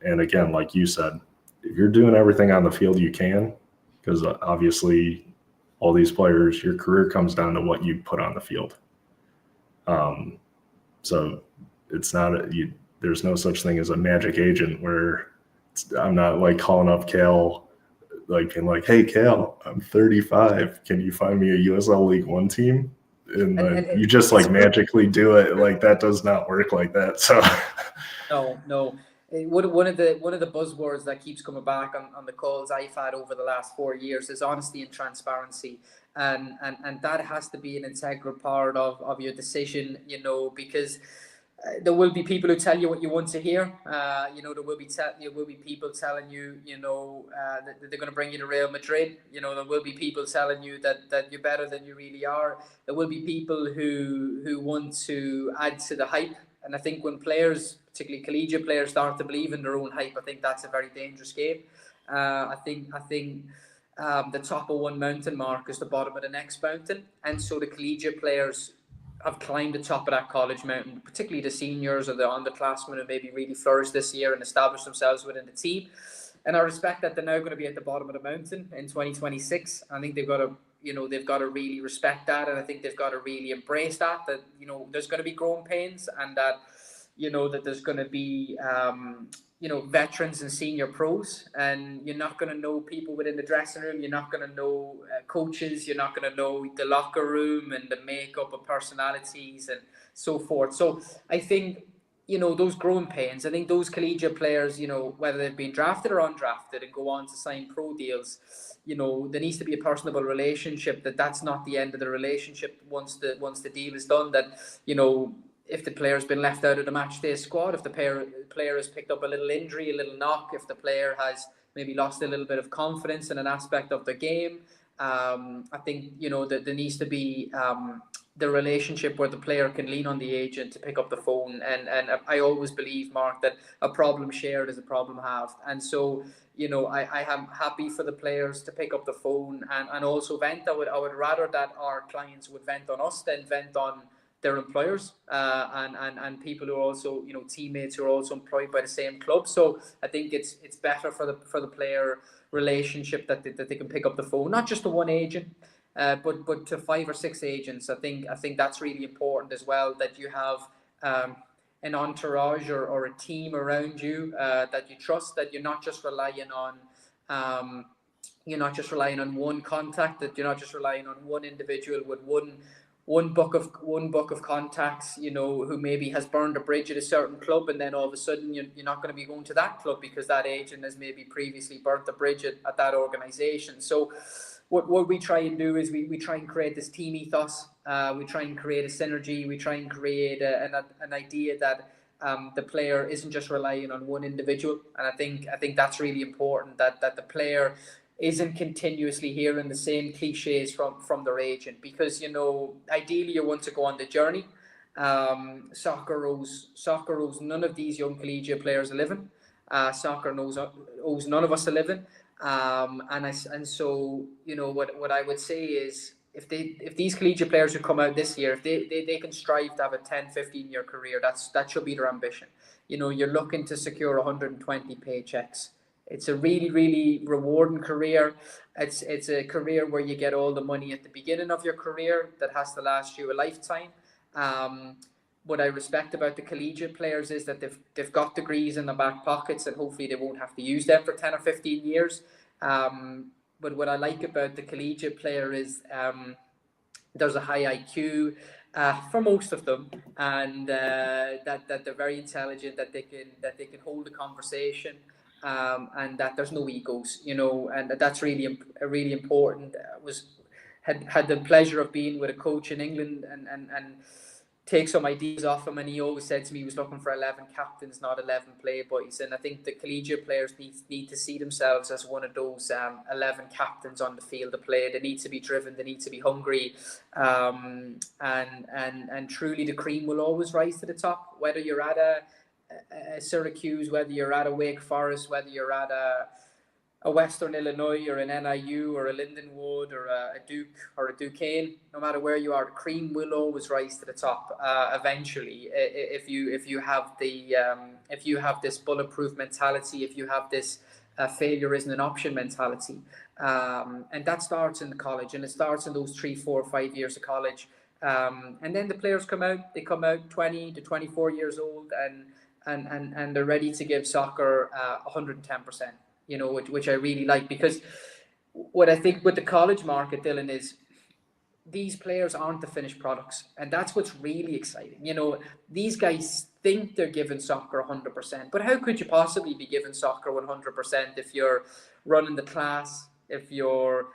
And again, like you said, if you're doing everything on the field you can, because obviously all these players, your career comes down to what you put on the field. So it's not there's no such thing as a magic agent where I'm not like calling up Cal, like being like, "Hey Cal, I'm 35. Can you find me a USL League One team?" And you just like magically do it. Like, that does not work like that. So No. One of the buzzwords that keeps coming back on the calls I've had over the last 4 years is honesty and transparency, and that has to be an integral part of your decision, because there will be people who tell you what you want to hear. There will be people telling you, that they're going to bring you to Real Madrid. There will be people telling you that you're better than you really are. There will be people who want to add to the hype. And I think when players, particularly collegiate players, start to believe in their own hype, I think that's a very dangerous game. I think the top of one mountain, mark, is the bottom of the next mountain. And so the collegiate players have climbed the top of that college mountain, particularly the seniors or the underclassmen who maybe really flourished this year and established themselves within the team. And I respect that they're now going to be at the bottom of the mountain in 2026. I think they've got to really respect that, and I think they've got to really embrace that there's going to be growing pains, and that that there's going to be veterans and senior pros, and you're not going to know people within the dressing room. You're not going to know coaches. You're not going to know the locker room and the makeup of personalities and so forth. So I think those growing pains, I think those collegiate players, whether they've been drafted or undrafted and go on to sign pro deals, there needs to be a personable relationship. That's not the end of the relationship once the deal is done. That if the player's been left out of the match day squad, if the player has picked up a little injury, a little knock, if the player has maybe lost a little bit of confidence in an aspect of the game, I think that there needs to be the relationship where the player can lean on the agent to pick up the phone. And I always believe, Mark, that a problem shared is a problem halved. And so I am happy for the players to pick up the phone and also vent. I would rather that our clients would vent on us than vent on their employers and people who are also teammates who are also employed by the same club. So I think it's better for the player relationship that they can pick up the phone, not just to one agent, but to 5 or 6 agents. I think that's really important as well, that you have an entourage or a team around you that you trust, that you're not just relying on one contact, that you're not just relying on one individual with one book of contacts, who maybe has burned a bridge at a certain club, and then all of a sudden you're not going to be going to that club because that agent has maybe previously burnt the bridge at that organization. So what we try and do is we try and create this team ethos. We try and create a synergy. We try and create an idea that the player isn't just relying on one individual. And I think that's really important, that the player isn't continuously hearing the same cliches from their agent, because, ideally you want to go on the journey. Soccer owes none of these young collegiate players a living. Soccer owes none of us a living. And so what I would say is, if these collegiate players who come out this year, if they can strive to have a 10-15 year career, that should be their ambition. You're looking to secure 120 paychecks. It's a really, really rewarding career. It's a career where you get all the money at the beginning of your career that has to last you a lifetime. What I respect about the collegiate players is that they've got degrees in the back pockets, and hopefully they won't have to use them for 10 or 15 years. But what I like about the collegiate player is there's a high IQ for most of them, and that they're very intelligent, that they can hold a conversation, and that there's no egos, and that's really important. Had the pleasure of being with a coach in England and take some ideas off him, and he always said to me he was looking for 11 captains, not 11 playboys. And I think the collegiate players need to see themselves as one of those 11 captains on the field of play. They need to be driven, they need to be hungry, and truly the cream will always rise to the top, whether you're at a Syracuse, whether you're at a Wake Forest, whether you're at a Western Illinois or an NIU or a Lindenwood or a Duke or a Duquesne. No matter where you are, the cream will always rise to the top eventually. If you have this bulletproof mentality, if you have this failure isn't an option mentality, and that starts in the college, and it starts in those 3, 4, 5 years of college, and then the players come out. They come out 20 to 24 years old, and they're ready to give soccer 110%. Which I really like, because what I think with the college market, Dylan, is these players aren't the finished products, and that's what's really exciting. These guys think they're giving soccer 100%, but how could you possibly be giving soccer 100% if you're running the class, if you're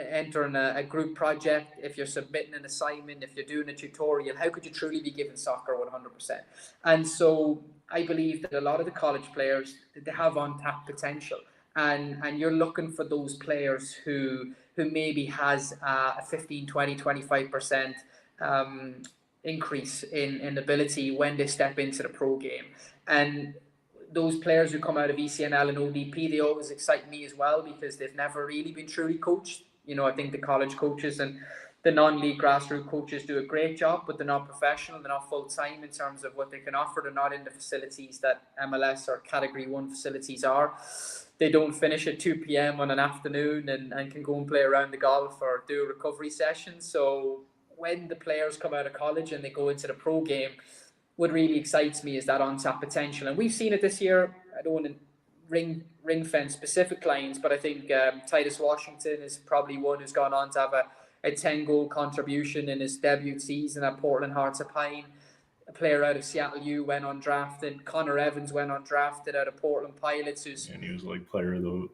entering a group project, if you're submitting an assignment, if you're doing a tutorial? How could you truly be giving soccer 100%? And so I believe that a lot of the college players, they have untapped potential, and you're looking for those players who maybe has a 15, 20, 25% increase in ability when they step into the pro game. And those players who come out of ECNL and ODP, they always excite me as well, because they've never really been truly coached. I think the college coaches and the non-league grassroots coaches do a great job, but they're not professional, they're not full-time in terms of what they can offer. They're not in the facilities that MLS or Category 1 facilities are. They don't finish at 2 p.m. on an afternoon and can go and play around the golf or do a recovery session. So when the players come out of college and they go into the pro game, what really excites me is that untapped potential. And we've seen it this year. I don't want to ring fence specific clients, but I think Titus Washington is probably one who's gone on to have a 10-goal contribution in his debut season at Portland Hearts of Pine. A player out of Seattle U went undrafted. Connor Evans went undrafted out of Portland Pilots. And he was like player of the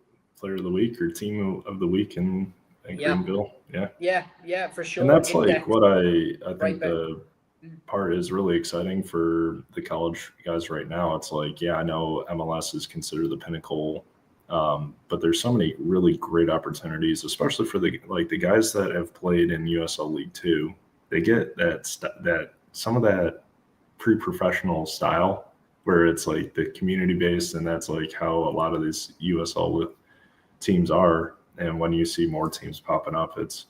week or team of the week in Greenville. Yeah, for sure. And that's like what I think the part is really exciting for the college guys right now. It's like, I know MLS is considered the pinnacle, but there's so many really great opportunities, especially for the guys that have played in USL League 2. They get that some of that pre-professional style where it's like the community based, and that's like how a lot of these USL teams are. And when you see more teams popping up, it's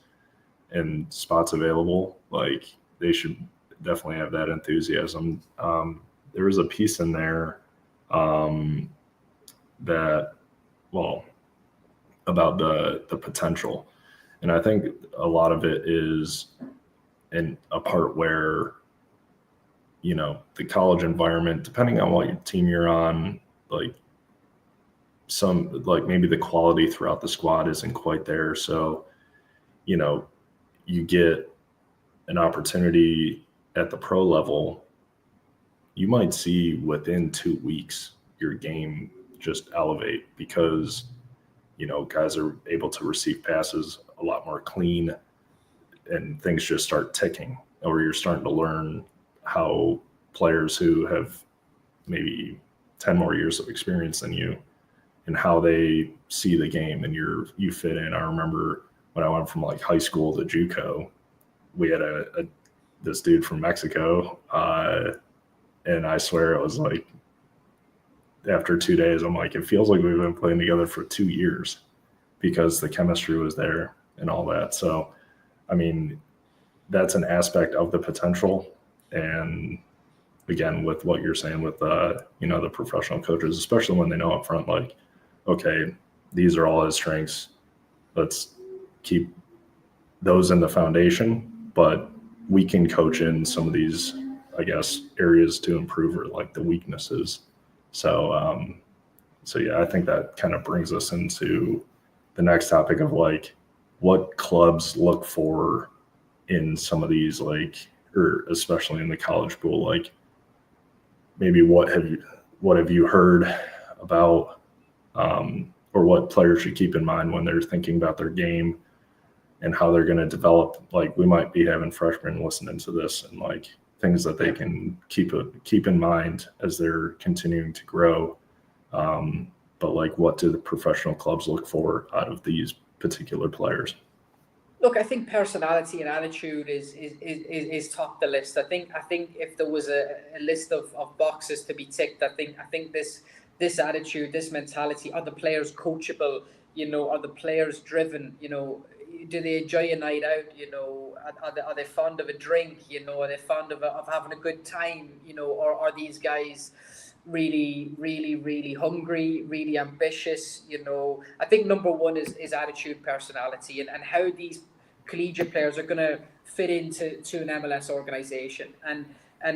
and spots available, like they should definitely have that enthusiasm. There was a piece in there about the potential, and I think a lot of it is in a part where the college environment, depending on what team you're on, maybe the quality throughout the squad isn't quite there, so you get an opportunity at the pro level, you might see within 2 weeks your game just elevate, because guys are able to receive passes a lot more clean, and things just start ticking, or you're starting to learn how players who have maybe 10 more years of experience than you and how they see the game, and you fit in. I remember when I went from like high school to JUCO, we had this dude from Mexico, and I swear it was like after 2 days, I'm like, it feels like we've been playing together for 2 years because the chemistry was there and all that. So, I mean, that's an aspect of the potential. And again, with what you're saying with, the professional coaches, especially when they know up front, like, okay, these are all his strengths. Let's keep those in the foundation, but we can coach in some of these, I guess, areas to improve, or like the weaknesses. So, yeah, I think that kind of brings us into the next topic of like what clubs look for in some of these, like, or especially in the college pool, like maybe what have you heard about, or what players should keep in mind when they're thinking about their game and how they're going to develop. Like, we might be having freshmen listening to this, and like things that they can keep in mind as they're continuing to grow. But like, what do the professional clubs look for out of these particular players? Look, I think personality and attitude is top the list. I think if there was a list of boxes to be ticked, I think this attitude, this mentality, are the players coachable? Are the players driven? Do they enjoy a night out? Are they fond of a drink? Are they fond of having a good time? Or are these guys really, really, really hungry, really ambitious? I think number one is attitude, personality, and how these collegiate players are going to fit into an MLS organization. And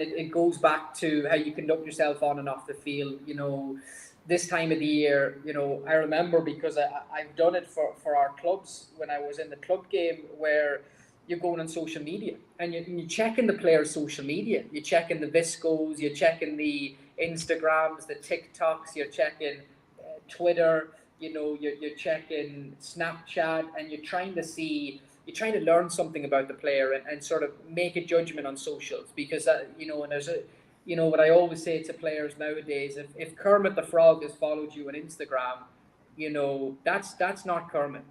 it goes back to how you conduct yourself on and off the field. This time of the year, I remember, because I've done it for our clubs when I was in the club game, where you're going on social media and you're checking the players' social media. You're checking the Viscos, you're checking the Instagrams, the TikToks, you're checking Twitter, you're checking Snapchat, and you're trying to learn something about the player and sort of make a judgment on socials, because and there's what I always say to players nowadays: if Kermit the Frog has followed you on Instagram, that's not Kermit.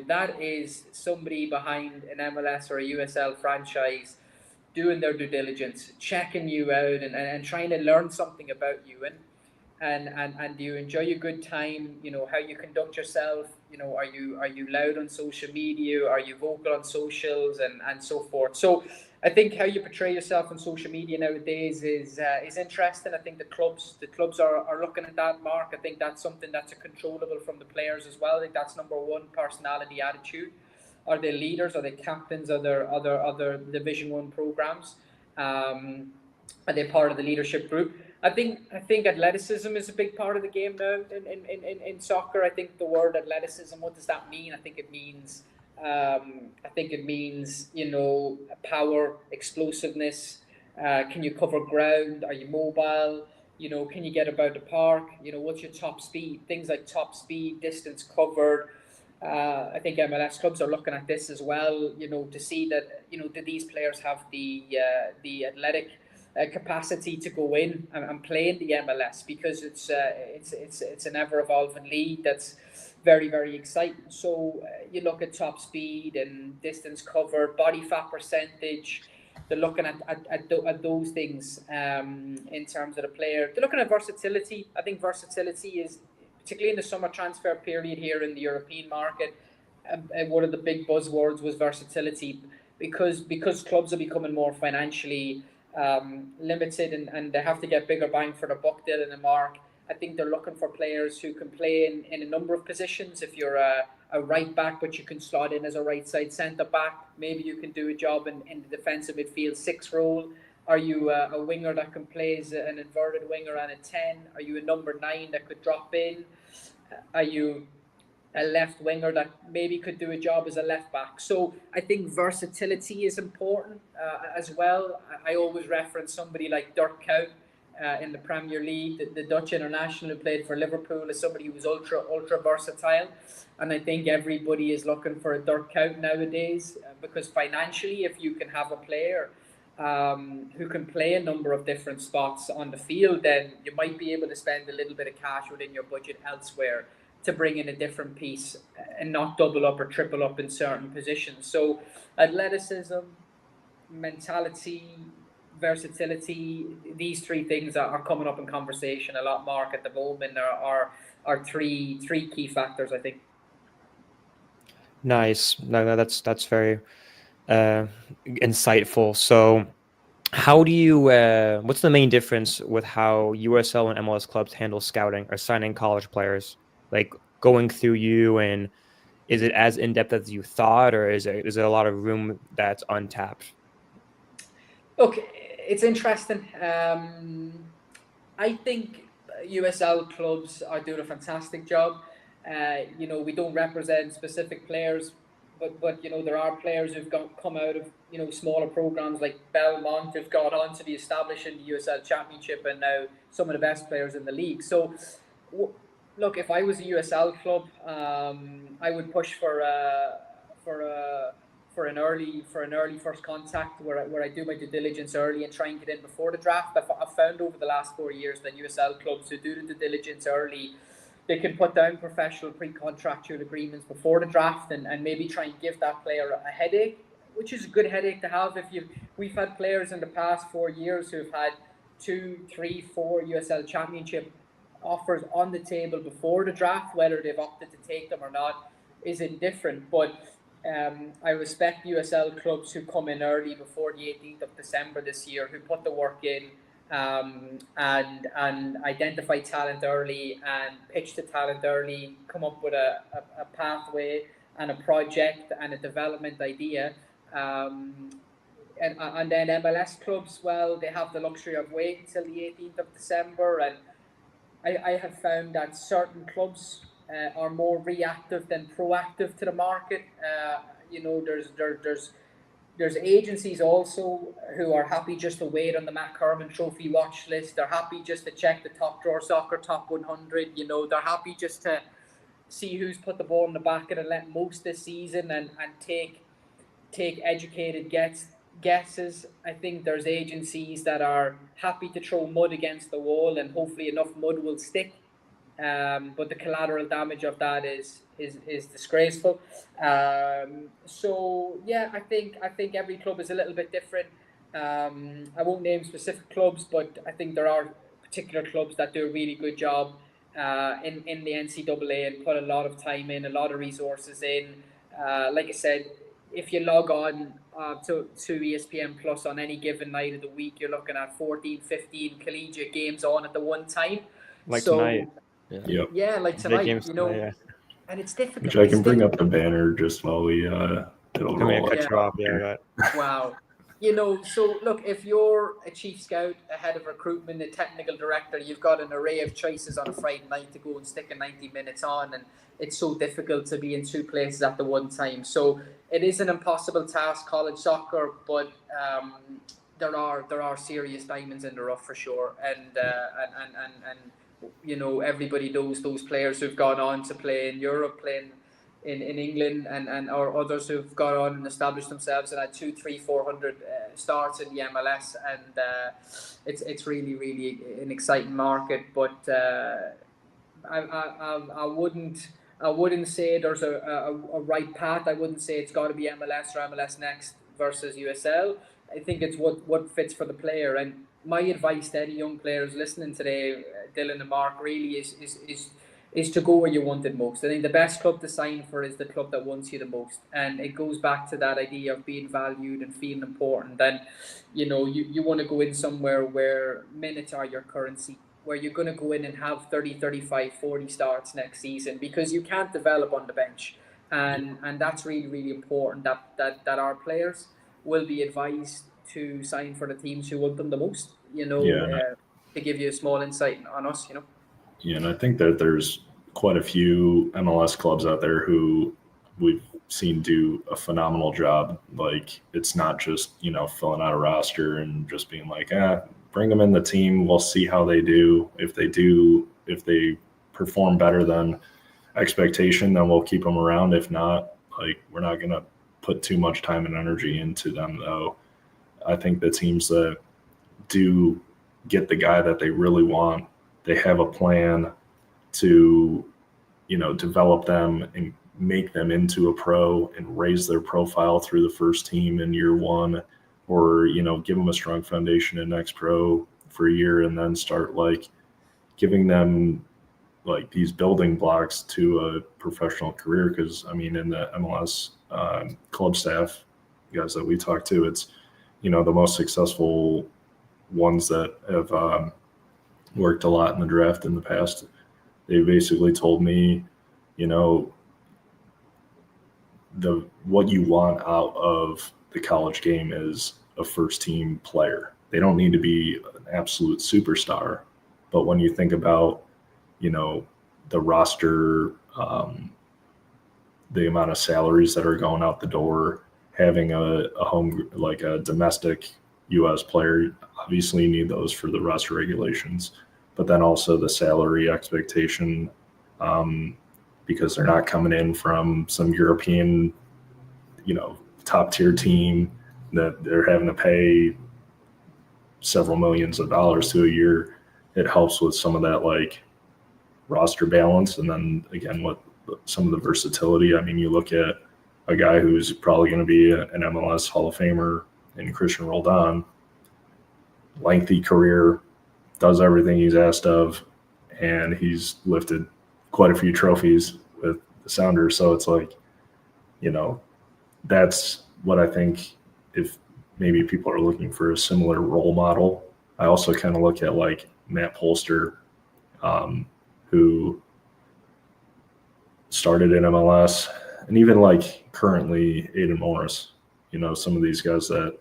That is somebody behind an MLS or a USL franchise doing their due diligence, checking you out, and trying to learn something about you. And do you enjoy a good time? How you conduct yourself. Are you loud on social media? Are you vocal on socials, and so forth? So I think how you portray yourself on social media nowadays is interesting. I think the clubs are looking at that, Mark. I think that's something that's controllable from the players as well. I think that's number one: personality, attitude. Are they leaders? Are they captains of their other Division One programs? Are they part of the leadership group? I think athleticism is a big part of the game now in soccer. I think the word athleticism, what does that mean? I think it means power, explosiveness. Can you cover ground? Are you mobile? Can you get about the park? What's your top speed? Things like top speed, distance covered. I think MLS clubs are looking at this as well, to see that, do these players have the athletic capacity to go in and play in the MLS, because it's an ever evolving league that's very, very exciting. So you look at top speed and distance covered, body fat percentage. They're looking at those things in terms of the player. They're looking at versatility. I think versatility is, particularly in the summer transfer period here in the European market, one of the big buzzwords was versatility, because clubs are becoming more financially limited, and they have to get bigger bang for the buck, Dylan and Mark. I think they're looking for players who can play in a number of positions. If you're a right back, but you can slot in as a right side centre back, maybe you can do a job in the defensive midfield 6 role. Are you a winger that can play as an inverted winger and a 10? Are you a number 9 that could drop in? Are you a left winger that maybe could do a job as a left back? So I think versatility is important as well. I always reference somebody like Dirk Kuyt, in the Premier League. The Dutch international who played for Liverpool is somebody who was ultra versatile, and I think everybody is looking for a Dirk Kuyt nowadays because financially, if you can have a player who can play a number of different spots on the field, then you might be able to spend a little bit of cash within your budget elsewhere to bring in a different piece and not double up or triple up in certain positions. So athleticism, mentality, versatility, these three things are coming up in conversation a lot, Mark, at the moment are three key factors, I think. Nice. No, that's very insightful. So how do you what's the main difference with how USL and MLS clubs handle scouting or signing college players, like going through you, and is it as in-depth as you thought, or is it a lot of room that's untapped? Look, it's interesting. I think USL clubs are doing a fantastic job. We don't represent specific players, but there are players who've come out of smaller programs like Belmont who've gone on to be established in the USL Championship and now some of the best players in the league. So, look, if I was a USL club, I would push for an early first contact where I do my due diligence early and try and get in before the draft. I've found over the last 4 years that USL clubs who do the due diligence early, they can put down professional pre-contractual agreements before the draft and maybe try and give that player a headache, which is a good headache to have. We've had players in the past 4 years who've had 2, 3, 4 USL Championship offers on the table before the draft. Whether they've opted to take them or not is indifferent, but I respect USL clubs who come in early before the 18th of December this year, who put the work in and identify talent early and pitch the talent early, come up with a pathway and a project and a development idea. And then MLS clubs, well, they have the luxury of waiting until the 18th of December. And I have found that certain clubs are more reactive than proactive to the market. There's agencies also who are happy just to wait on the Matt Kerman Trophy watch list. They're happy just to check the Top Drawer Soccer Top 100. They're happy just to see who's put the ball in the back of the net most this season and take educated guesses. I think there's agencies that are happy to throw mud against the wall and hopefully enough mud will stick. But the collateral damage of that is disgraceful. So yeah, I think every club is a little bit different. I won't name specific clubs, but I think there are particular clubs that do a really good job in the NCAA and put a lot of time in, a lot of resources in. Like I said, if you log on to ESPN Plus on any given night of the week, you're looking at 14, 15 collegiate games on at the one time. Like tonight. Yeah, like tonight, yeah. And it's difficult. Which I can bring up the banner just while we it'll roll. Cut you off. Yeah. Wow. So look, if you're a chief scout, a head of recruitment, a technical director, you've got an array of choices on a Friday night to go and stick a 90 minutes on, and it's so difficult to be in two places at the one time. So it is an impossible task, college soccer, but there are serious diamonds in the rough for sure, and everybody knows those players who've gone on to play in Europe, playing in England, and or others who've gone on and established themselves and had 200, 300, 400 starts in the MLS, and it's really, really an exciting market. But I wouldn't say there's a right path. I wouldn't say it's got to be MLS or MLS Next versus USL. I think it's what fits for the player. And my advice to any young players listening today, Dylan and Mark, really is to go where you want it most. I think the best club to sign for is the club that wants you the most. And it goes back to that idea of being valued and feeling important. And, you want to go in somewhere where minutes are your currency, where you're going to go in and have 30, 35, 40 starts next season, because you can't develop on the bench. And that's really, really important that our players will be advised to sign for the teams who want them the most, to give you a small insight on us, Yeah, and I think that there's quite a few MLS clubs out there who we've seen do a phenomenal job. Like, it's not just, filling out a roster and just being like, bring them in the team. We'll see how they do. If they perform better than expectation, then we'll keep them around. If not, like, we're not going to put too much time and energy into them, though. I think the teams that do get the guy that they really want, they have a plan to, develop them and make them into a pro and raise their profile through the first team in year one, or, give them a strong foundation in next pro for a year, and then start like giving them like these building blocks to a professional career. Because I mean, in the MLS club staff guys that we talk to, it's, the most successful ones that have worked a lot in the draft in the past. They basically told me, what you want out of the college game is a first team player. They don't need to be an absolute superstar, but when you think about, the roster, the amount of salaries that are going out the door, having a home, like a domestic U.S. player, obviously you need those for the roster regulations, but then also the salary expectation, because they're not coming in from some European, top tier team that they're having to pay several millions of dollars to a year. It helps with some of that like roster balance. And then again, with some of the versatility, I mean, you look at a guy who's probably going to be an MLS Hall of Famer in Christian Roldan, lengthy career, does everything he's asked of, and he's lifted quite a few trophies with the Sounders. So it's like, that's what I think. If maybe people are looking for a similar role model, I also kind of look at like Matt Polster, who started in MLS, and even like currently Aiden Morris, some of these guys that,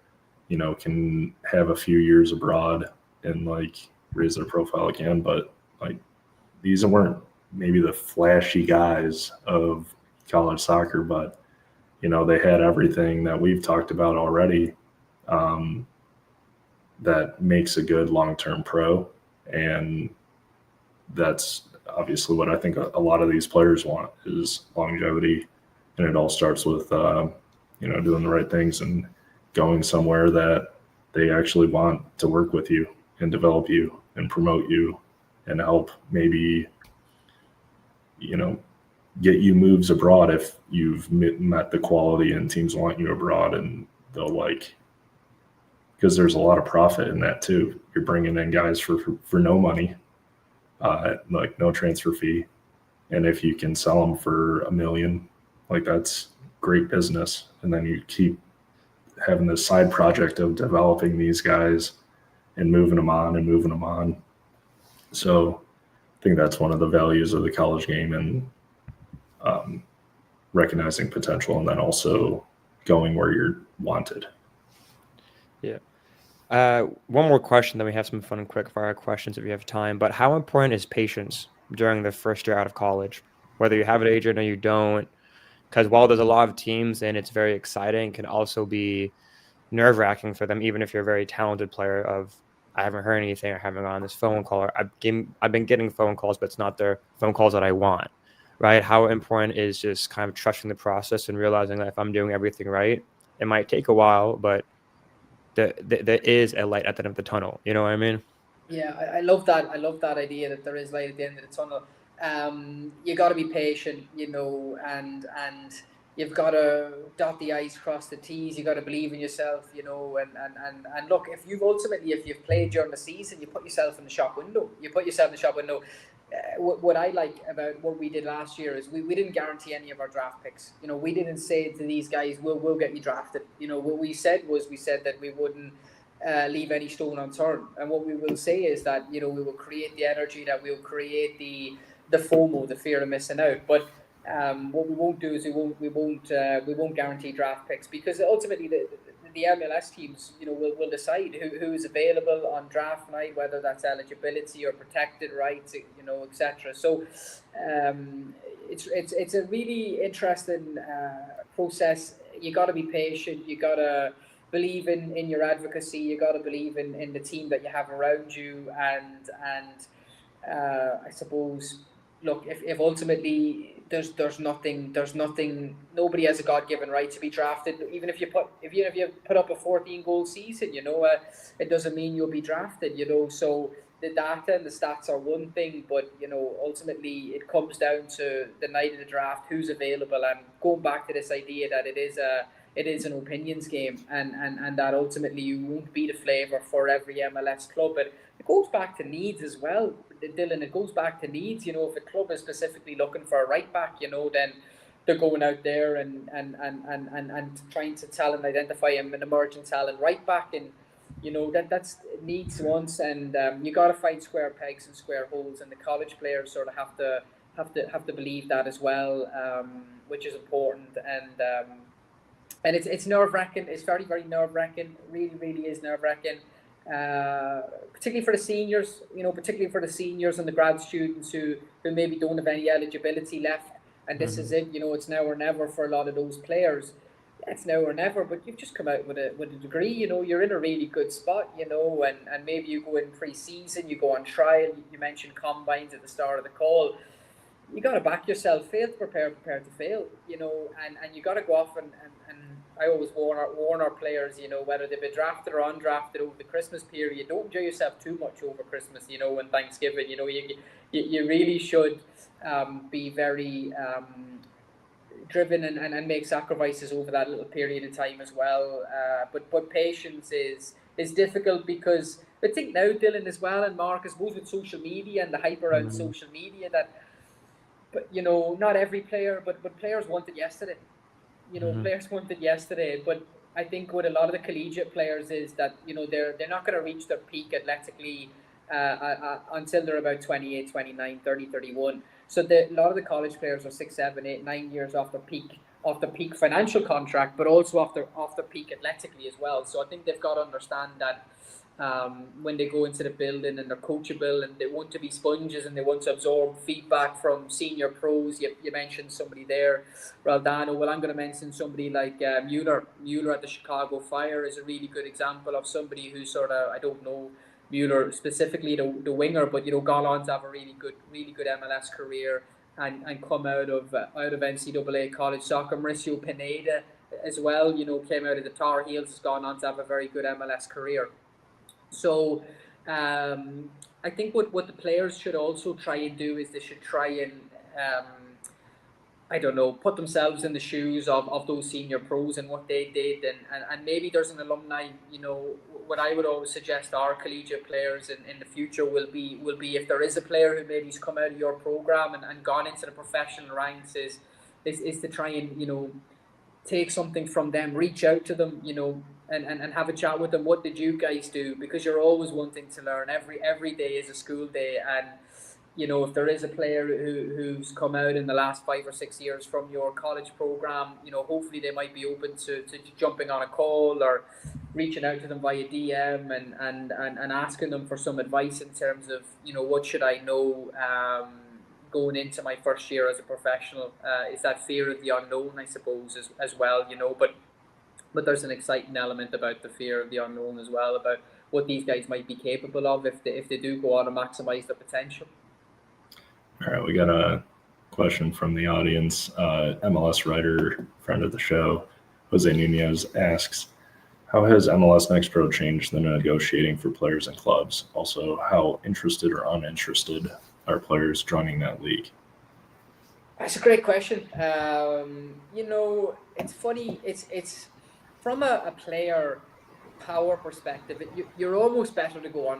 can have a few years abroad and like raise their profile again. But like, these weren't maybe the flashy guys of college soccer, but, they had everything that we've talked about already, that makes a good long-term pro. And that's obviously what I think a lot of these players want, is longevity. And it all starts with, doing the right things and going somewhere that they actually want to work with you and develop you and promote you and help maybe, get you moves abroad if you've met the quality and teams want you abroad. And they'll like, because there's a lot of profit in that too. You're bringing in guys for no money, like no transfer fee. And if you can sell them for $1 million, like that's great business. And then you keep having this side project of developing these guys and moving them on. So I think that's one of the values of the college game, and recognizing potential, and then also going where you're wanted. Yeah. One more question, then we have some fun quick fire questions if you have time. But how important is patience during the first year out of college, whether you have an agent or you don't? Because while there's a lot of teams and it's very exciting, it can also be nerve-wracking for them, even if you're a very talented player. I haven't heard anything, I haven't gotten this phone call, or I've been getting phone calls, but it's not the phone calls that I want, right? How important is just kind of trusting the process and realizing that if I'm doing everything right, it might take a while, but there is a light at the end of the tunnel. You know what I mean? Yeah, I love that. I love that idea that there is light at the end of the tunnel. You got to be patient, and you've got to dot the I's, cross the T's. You got to believe in yourself, and look, if you've played during the season, you put yourself in the shop window. What I like about what we did last year is we didn't guarantee any of our draft picks. We didn't say to these guys, we'll get you drafted. What we said that we wouldn't leave any stone unturned. And what we will say is that, we will create the energy, that we'll create the FOMO, the fear of missing out. But what we won't do is we won't guarantee draft picks, because ultimately the MLS teams, will decide who is available on draft night, whether that's eligibility or protected rights, etc. So it's a really interesting process. You got to be patient. You got to believe in your advocacy. You got to believe in the team that you have around you, and I suppose, look, if ultimately there's nothing, nobody has a God-given right to be drafted. Even if you put up a 14-goal season, it doesn't mean you'll be drafted. So the data and the stats are one thing, but ultimately it comes down to the night of the draft, who's available, and going back to this idea that it is an opinions game, and that ultimately you won't be the flavour for every MLS club. But it goes back to needs as well, Dylan. It goes back to needs. If a club is specifically looking for a right back, then they're going out there and trying to identify an emerging talent right back, and that's needs wants, and you got to find square pegs and square holes, and the college players sort of have to believe that as well, which is important, and it's nerve wracking. It's very, very nerve wracking. Really, really is nerve wracking. Particularly for the seniors, particularly for the seniors and the grad students who maybe don't have any eligibility left, and this is it. It's now or never for a lot of those players. Yeah, it's now or never, but you've just come out with a degree. You're in a really good spot. And maybe you go in pre-season, you go on trial. You mentioned combines at the start of the call. You got to back yourself. Fail to prepare to fail. And you got to go off and I always warn our players, whether they've been drafted or undrafted over the Christmas period, don't enjoy yourself too much over Christmas, and Thanksgiving. You really should be very driven and make sacrifices over that little period of time as well. But patience is difficult, because I think now, Dylan, as well, and Mark, I suppose with social media and the hype around social media, that, but not every player, but players want it yesterday. Players want it yesterday. But I think with a lot of the collegiate players is that they're not going to reach their peak athletically until they're about 28, 29, 30, 31. So a lot of the college players are 6, 7, 8, 9 years off their peak financial contract, but also off their peak athletically as well. So I think they've got to understand that when they go into the building and they're coachable and they want to be sponges and they want to absorb feedback from senior pros. You mentioned somebody there, Raldano. Well, I'm going to mention somebody like Mueller. Mueller at the Chicago Fire is a really good example of somebody who sort of, I don't know Mueller specifically, the winger, but gone on to have a really good MLS career and come out of NCAA college soccer. Mauricio Pineda as well, came out of the Tar Heels, has gone on to have a very good MLS career. So I think what the players should also try and do is they should try and put themselves in the shoes of those senior pros and what they did, and maybe there's an alumni. What I would always suggest our collegiate players in the future will be if there is a player who maybe's come out of your program and gone into the professional ranks, is to try and take something from them, reach out to them, and have a chat with them. What did you guys do? Because you're always wanting to learn. Every day is a school day, and if there is a player who's come out in the last 5 or 6 years from your college program, hopefully they might be open to jumping on a call or reaching out to them via DM and asking them for some advice in terms of what should I know going into my first year as a professional. Is that fear of the unknown, I suppose, as well, but there's an exciting element about the fear of the unknown as well, about what these guys might be capable of if they do go on and maximize their potential. All right, we got a question from the audience. MLS writer, friend of the show, Jose Nunez asks, how has MLS Next Pro changed the negotiating for players and clubs? Also, how interested or uninterested are players joining that league? That's a great question. It's funny. It's from a player power perspective. You're almost better to go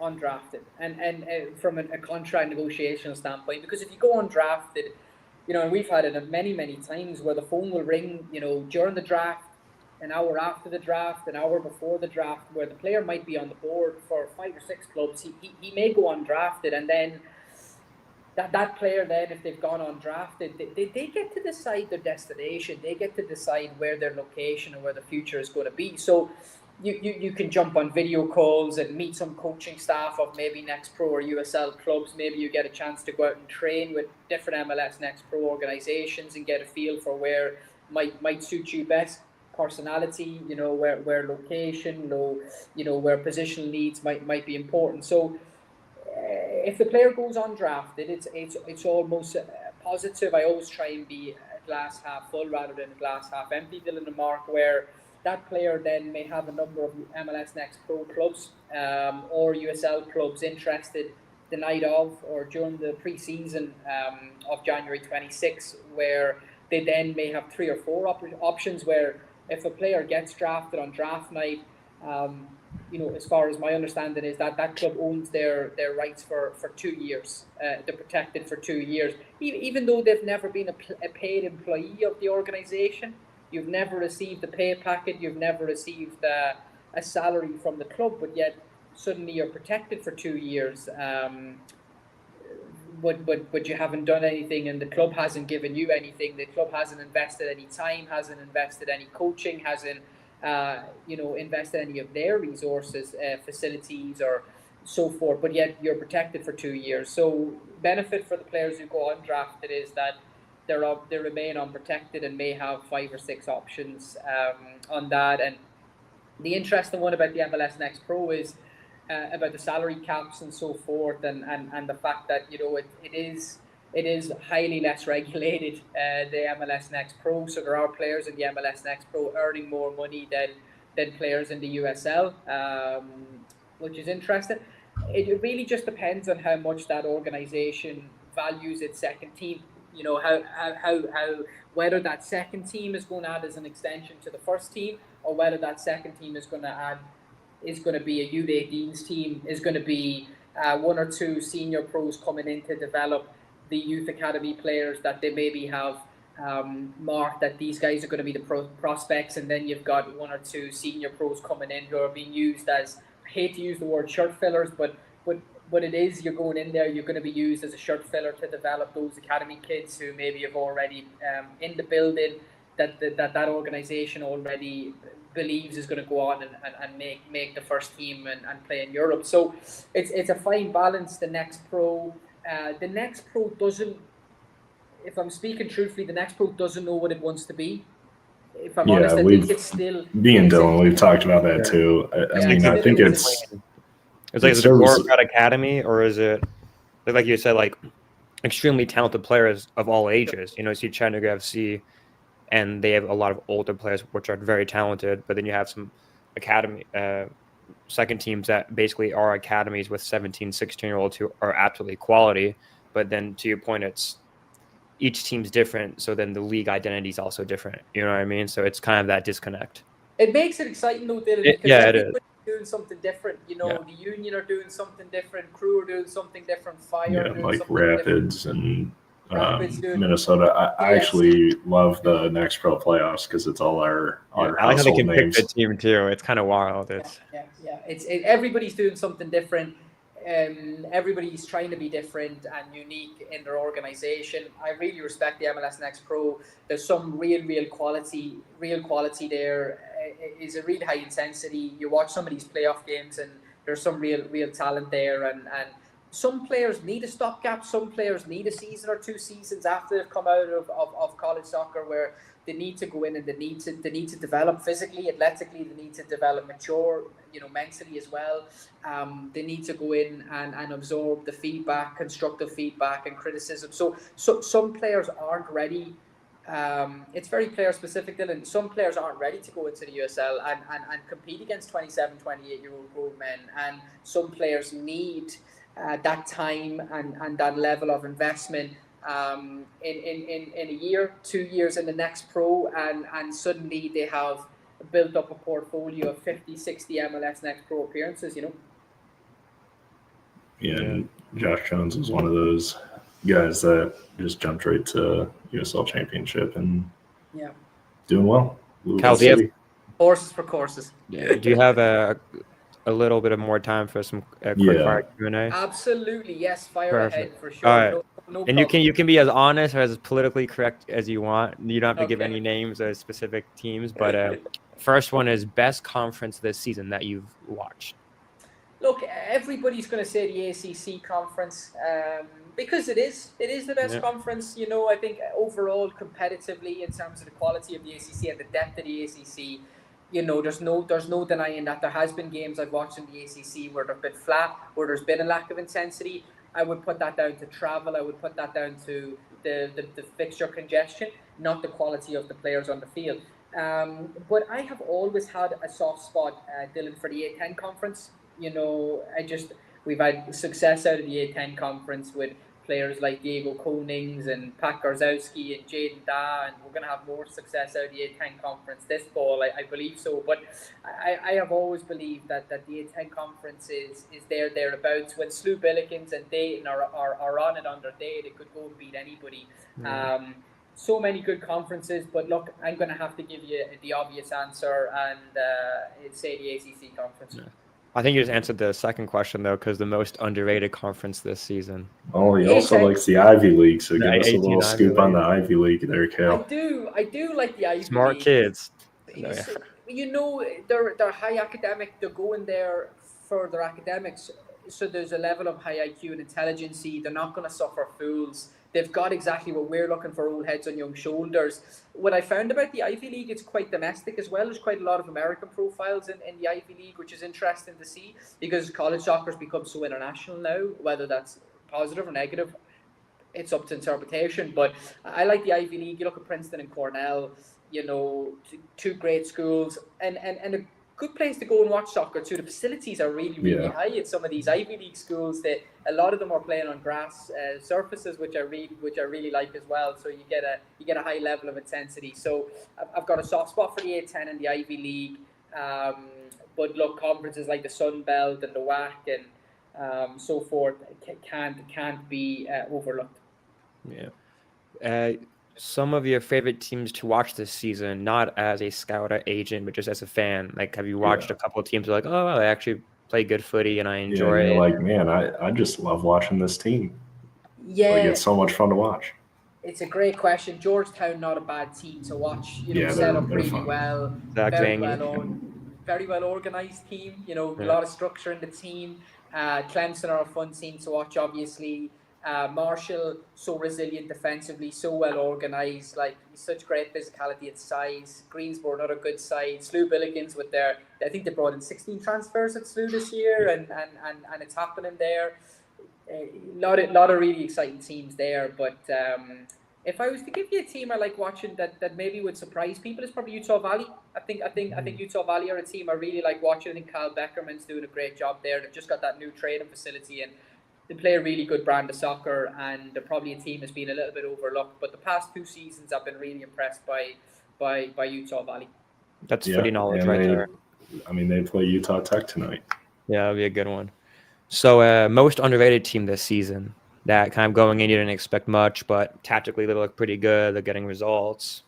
undrafted, and from a contract negotiation standpoint, because if you go undrafted, and we've had it many times where the phone will ring, during the draft, an hour after the draft, an hour before the draft, where the player might be on the board for 5 or 6 clubs. He may go undrafted, and then that player then, if they've gone undrafted, they get to decide their destination. They get to decide where their location and where the future is going to be. So you can jump on video calls and meet some coaching staff of maybe Next Pro or USL clubs. Maybe you get a chance to go out and train with different MLS Next Pro organizations and get a feel for where might suit you best. personality, where location, where positional needs might be important. So if the player goes undrafted, it's almost positive. I always try and be a glass half full rather than a glass half empty, Dylan and Mark, where that player then may have a number of MLS Next Pro clubs or USL clubs interested the night of or during the pre-season of January 26, where they then may have 3 or 4 options where if a player gets drafted on draft night, as far as my understanding is that club owns their rights for 2 years. They're protected for 2 years, even though they've never been a paid employee of the organization. You've never received a pay packet. You've never received a salary from the club, but yet suddenly you're protected for 2 years. But you haven't done anything, and the club hasn't given you anything. The club hasn't invested any time, hasn't invested any coaching, hasn't invested any of their resources, facilities, or so forth. But yet you're protected for 2 years. So benefit for the players who go undrafted is that they remain unprotected and may have 5 or 6 options on that. And the interesting one about the MLS Next Pro is about the salary caps and so forth, and the fact that it is highly less regulated, the MLS Next Pro. So there are players in the MLS Next Pro earning more money than players in the USL, which is interesting. It really just depends on how much that organization values its second team. How whether that second team is going to add as an extension to the first team, or whether that second team is going to be a U18s team, is going to be 1 or 2 senior pros coming in to develop the youth academy players that they maybe have marked that these guys are going to be the prospects, and then you've got 1 or 2 senior pros coming in who are being used as, I hate to use the word shirt fillers, but it is, you're going in there, you're going to be used as a shirt filler to develop those academy kids who maybe have already in the building that organization already believes is going to go on and make the first team and play in Europe. So it's a fine balance. The Next Pro doesn't, if I'm speaking truthfully, the Next Pro doesn't know what it wants to be. If I'm honest, I think it's still Dylan. We've talked about that too. I think it's like, is it more about academy, or is it like you said, like extremely talented players of all ages? See Chattanooga FC, and they have a lot of older players which are very talented, but then you have some academy second teams that basically are academies with 17, 16-year-olds who are absolutely quality. But then to your point, it's each team's different, so then the league identity is also different. You know what I mean? So it's kind of that disconnect. It makes it exciting though, Dylan, because everybody's doing something different. The Union are doing something different, Crew are doing something different, Fire doing like something Rapids different. Minnesota. I actually love the Next Pro playoffs because it's all our I like how they can pick the team too. It's kind of wild. It's everybody's doing something different. Everybody's trying to be different and unique in their organization. I really respect the MLS Next Pro. There's some real quality there. It is a real high intensity. You watch some of these playoff games and there's some real talent there, and some players need a stopgap. Some players need a season or 2 seasons after they've come out of college soccer, where they need to go in and they need to develop physically, athletically. They need to develop, mature, mentally as well. They need to go in and absorb the feedback, constructive feedback and criticism. So some players aren't ready. It's very player specific, Dylan. Some players aren't ready to go into the USL and compete against 27, 28-year-old grown men. And some players need that time and that level of investment in a year, 2 years in the Next Pro, and suddenly they have built up a portfolio of 50, 60 MLS Next Pro appearances, and Josh Jones was one of those guys that just jumped right to USL Championship and doing well. Cal, do you have horses for courses? Do you have a little bit of more time for some quick fire Q&A? Absolutely, yes. Fire ahead for sure. All right. No and you can be as honest or as politically correct as you want. You don't have to give any names or specific teams, but first one is best conference this season that you've watched. Look, everybody's going to say the ACC conference because it is the best conference. You know, I think overall competitively in terms of the quality of the ACC and the depth of the ACC, you know, there's no denying that there has been games I've watched in the ACC where they've been flat, where there's been a lack of intensity. I would put that down to travel. I would put that down to the fixture congestion, not the quality of the players on the field. But I have always had a soft spot, Dylan, for the A10 conference. You know, we've had success out of the A10 conference with players like Diego Konings and Pat Garzowski and Jaden Da, and we're going to have more success out of the A10 conference this fall, I believe so. But I have always believed that the A10 conference is thereabouts. When Slew Billikens and Dayton are on it on their day, they could go and beat anybody. So many good conferences, but look, I'm going to have to give you the obvious answer and say the ACC conference. Yeah. I think you just answered the second question, though, because the most underrated conference this season. Oh, he also likes the Ivy League, so give us a little scoop on the Ivy League there, Cal. I do like the Ivy League. Smart kids. You know, they're high academic. They're going there for their academics, so there's a level of high IQ and intelligence. They're not going to suffer fools. They've got exactly what we're looking for, old heads on young shoulders. What I found about the Ivy League, it's quite domestic as well. There's quite a lot of American profiles in the Ivy League, which is interesting to see because college soccer's become so international now, whether that's positive or negative, it's up to interpretation. But I like the Ivy League. You look at Princeton and Cornell, you know, two great schools and a good place to go and watch soccer too. The facilities are really high at some of these Ivy League schools. That a lot of them are playing on grass surfaces, which I really like as well. So you get a high level of intensity. So I've got a soft spot for the A10 and the Ivy League. But look, conferences like the Sun Belt and the WAC and so forth can't be overlooked. Yeah. Some of your favorite teams to watch this season, not as a scout or agent, but just as a fan. Like, have you watched a couple of teams like, oh, well, they actually play good footy and I enjoy it? Like, man, I just love watching this team. Yeah. Like, it's so much fun to watch. It's a great question. Georgetown, not a bad team to watch. You know, set up really fun. Well. Very well organized team. You know, a lot of structure in the team. Clemson are a fun team to watch, obviously. Marshall, so resilient defensively, so well organized, like such great physicality and size. Greensboro, another good side. Slew Billikens with I think they brought in 16 transfers at Slew this year, and it's happening there. A lot of really exciting teams there. But if I was to give you a team I like watching that maybe would surprise people, it's probably Utah Valley. I think Utah Valley are a team I really like watching. I think Kyle Beckerman's doing a great job there. They've just got that new training facility and they play a really good brand of soccer, and they're probably a team that's been a little bit overlooked. But the past 2 seasons, I've been really impressed by Utah Valley. That's footy knowledge right there. I mean, they play Utah Tech tonight. Yeah, that'll be a good one. So, most underrated team this season that kind of going in, you didn't expect much, but tactically they look pretty good. They're getting results.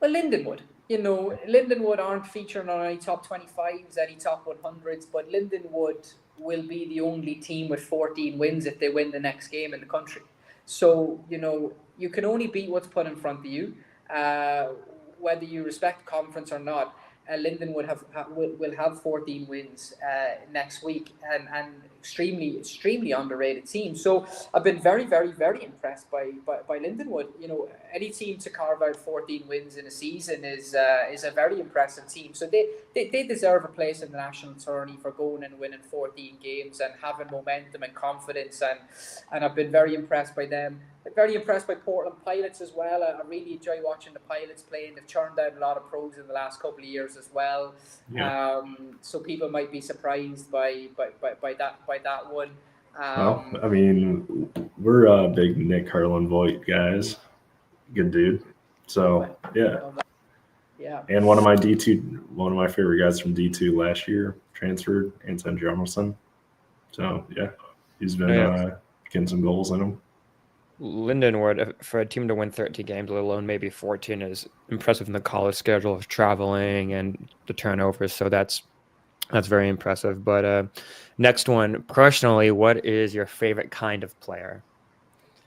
Well, Lindenwood. You know, Lindenwood aren't featuring on any top 25s, any top 100s, but Lindenwood will be the only team with 14 wins if they win the next game in the country. So, you know, you can only beat what's put in front of you, whether you respect the conference or not. Lindenwood will have 14 wins next week, and extremely underrated team. So I've been very, very, very impressed by Lindenwood. You know, any team to carve out 14 wins in a season is a very impressive team. So they deserve a place in the national tourney for going and winning 14 games and having momentum and confidence. And I've been very impressed by them. Very impressed by Portland Pilots as well. I really enjoy watching the Pilots playing. They've churned out a lot of pros in the last couple of years as well. Yeah. So people might be surprised by that one. Well, I mean, we're big Nick Harlan-Voigt guys. Good dude. So yeah. And one of my favorite guys from D2 last year transferred, Anton Jomerson. So yeah, he's been getting some goals in him. Lindenwood, for a team to win 30 games, let alone maybe 14, is impressive in the college schedule of traveling and the turnovers. So that's very impressive. But next one, personally, what is your favorite kind of player?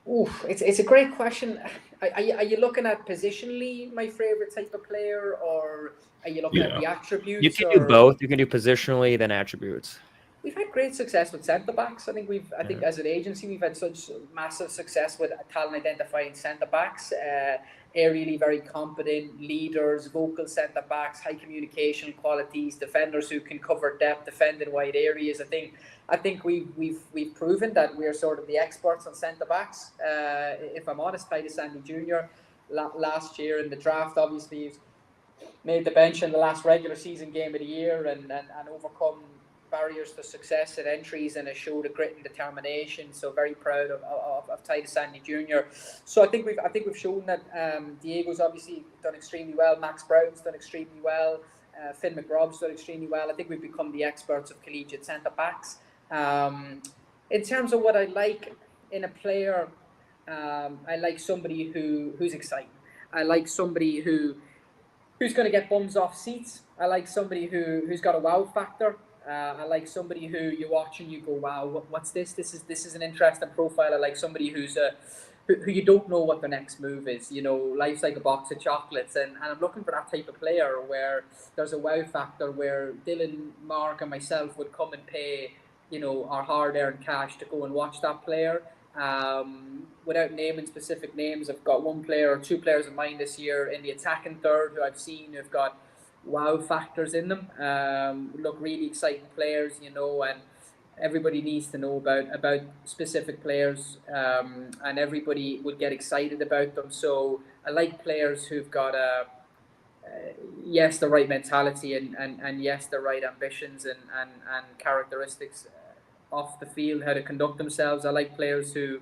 Oof, it's a great question. Are you looking at positionally my favorite type of player, or are you looking at the attributes? You can do both. You can do positionally, then attributes. we've had great success with centre backs. I think as an agency we've had such massive success with talent identifying centre backs. Aerially very competent leaders, vocal centre backs, high communication qualities, defenders who can cover depth, defend in wide areas. I think we've proven that we're sort of the experts on centre backs. If I'm honest, Titus Sandy Jr. Last year in the draft, obviously he's made the bench in the last regular season game of the year and overcome barriers to success and entries, and has showed a grit and determination. So very proud of Titus Sandy Jr. So I think we've shown that Diego's obviously done extremely well. Max Brown's done extremely well. Finn McRob's done extremely well. I think we've become the experts of collegiate centre backs. In terms of what I like in a player, I like somebody who's exciting. I like somebody who's going to get bums off seats. I like somebody who's got a wow factor. I like somebody who you watch and you go, wow, what's this? This is an interesting profile. I like somebody who you don't know what their next move is. You know, life's like a box of chocolates, and I'm looking for that type of player where there's a wow factor, where Dylan, Mark, and myself would come and pay, you know, our hard-earned cash to go and watch that player. Without naming specific names, I've got one player or two players in mind this year in the attacking third who I've seen who've got wow factors in them. Look really exciting players, you know, and everybody needs to know about specific players, and everybody would get excited about them. So I like players who've got yes, the right mentality and yes, the right ambitions and characteristics off the field, how to conduct themselves. I like players who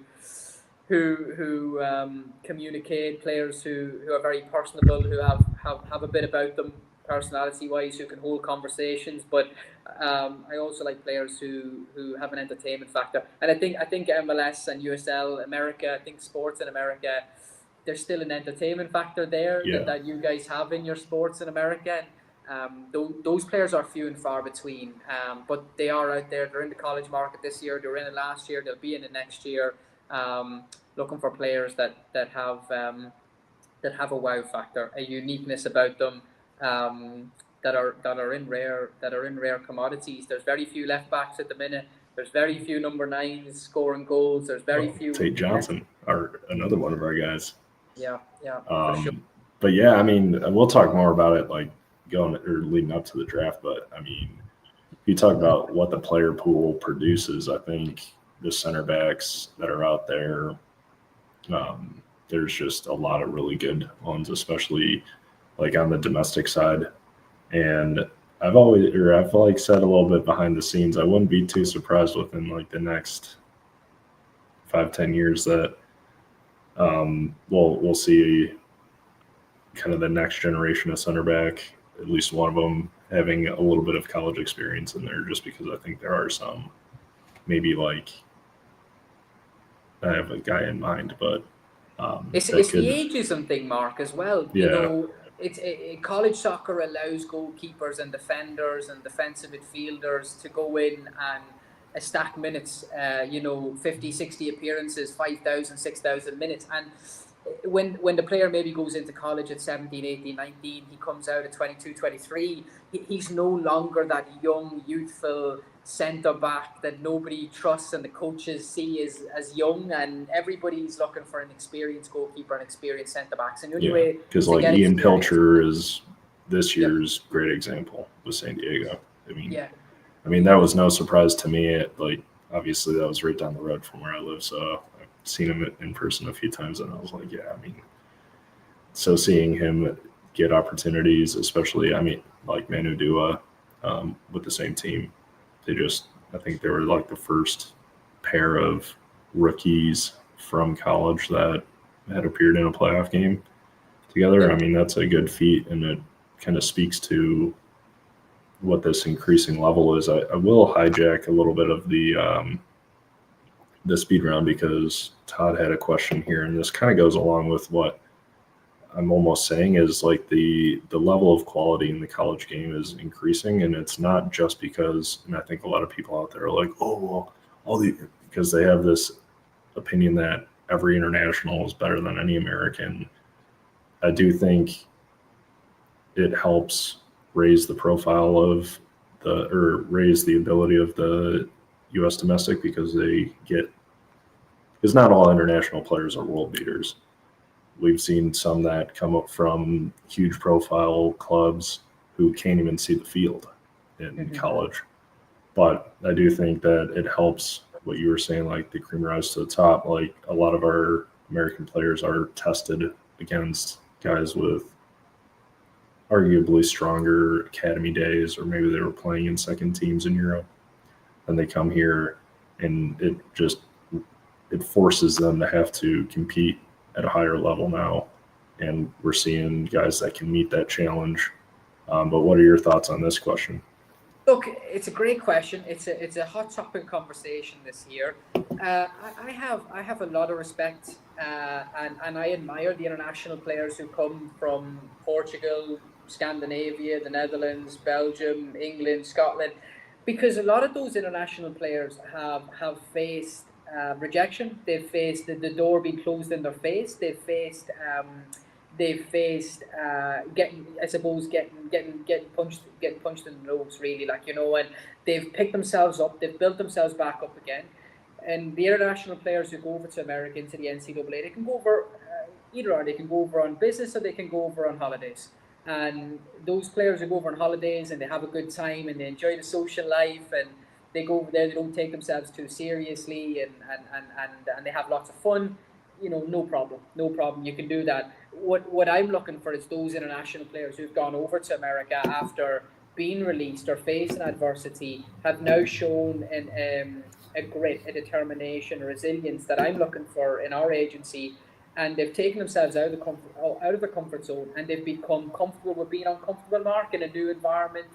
communicate, players who are very personable, who have a bit about them personality-wise, who can hold conversations. But I also like players who have an entertainment factor. And I think MLS and USL America, I think sports in America, there's still an entertainment factor there that you guys have in your sports in America. Those players are few and far between, but they are out there. They're in the college market this year. They were in it last year. They'll be in it next year. Looking for players that have a wow factor, a uniqueness about them, that are in rare commodities. There's very few left backs at the minute. There's very few number 9s scoring goals. There's very few. Tate Johnson are another one of our guys. Yeah, for sure. But yeah, I mean, we'll talk more about it like going or leading up to the draft. But I mean, if you talk about what the player pool produces, I think the center backs that are out there, there's just a lot of really good ones, especially like on the domestic side. And I've like said a little bit behind the scenes, I wouldn't be too surprised within like the next 5-10 years that we'll see kind of the next generation of center back, at least one of them having a little bit of college experience in there, just because I think there are some, maybe like I have a guy in mind, but it's the ageism thing, Mark, as well. Yeah. You know, college soccer allows goalkeepers and defenders and defensive midfielders to go in and stack minutes, 50, 60 appearances, 5,000, 6,000 minutes. And when the player maybe goes into college at 17, 18, 19, he comes out at 22, 23, he's no longer that young, youthful centre back that nobody trusts and the coaches see as young, and everybody's looking for an experienced goalkeeper and experienced centre backs. And the only way, because like Ian Pilcher is this year's great example with San Diego. I mean, that was no surprise to me. Like, obviously, that was right down the road from where I live, so I've seen him in person a few times, and I was like, yeah, I mean, so seeing him get opportunities, especially, I mean, like Manu Dua with the same team, I think they were like the first pair of rookies from college that had appeared in a playoff game together. Yeah. I mean, that's a good feat, and it kind of speaks to what this increasing level is. I will hijack a little bit of the speed round because Todd had a question here, and this kind of goes along with what I'm almost saying is like the level of quality in the college game is increasing, and it's not just because, and I think a lot of people out there are like, oh, well, because they have this opinion that every international is better than any American. I do think it helps raise the profile of raise the ability of the U.S. domestic because not all international players are world beaters. We've seen some that come up from huge profile clubs who can't even see the field in college. But I do think that it helps what you were saying, like the cream rise to the top. Like a lot of our American players are tested against guys with arguably stronger academy days, or maybe they were playing in second teams in Europe. And they come here and it forces them to have to compete at a higher level now. And we're seeing guys that can meet that challenge. But what are your thoughts on this question? Look, it's a great question. It's a hot topic conversation this year. I have a lot of respect and I admire the international players who come from Portugal, Scandinavia, the Netherlands, Belgium, England, Scotland, because a lot of those international players have faced rejection. They've faced the door being closed in their face. They've faced getting punched in the nose, really, like, you know, and they've picked themselves up, they've built themselves back up again. And the international players who go over to America, into the NCAA, they can go over either or. They can go over on business or they can go over on holidays. And those players who go over on holidays and they have a good time and they enjoy the social life and they go over there, they don't take themselves too seriously and they have lots of fun, you know, no problem. You can do that. What I'm looking for is those international players who've gone over to America after being released or facing adversity, have now shown a grit, a determination, a resilience that I'm looking for in our agency, and they've taken themselves out of the comfort zone, and they've become comfortable with being uncomfortable, Mark, in a new environment,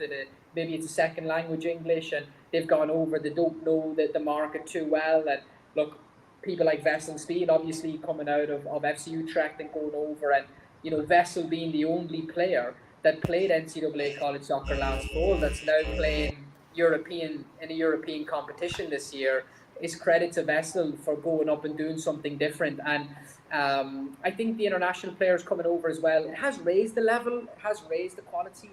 maybe it's a second language English, and they've gone over, they don't know the market too well, and look, people like Vessel Speed obviously coming out of FC Utrecht and going over, and you know, Vessel being the only player that played NCAA college soccer last fall that's now playing in a European competition this year, is credit to Vessel for going up and doing something different. And I think the international players coming over as well, it has raised the level, it has raised the quality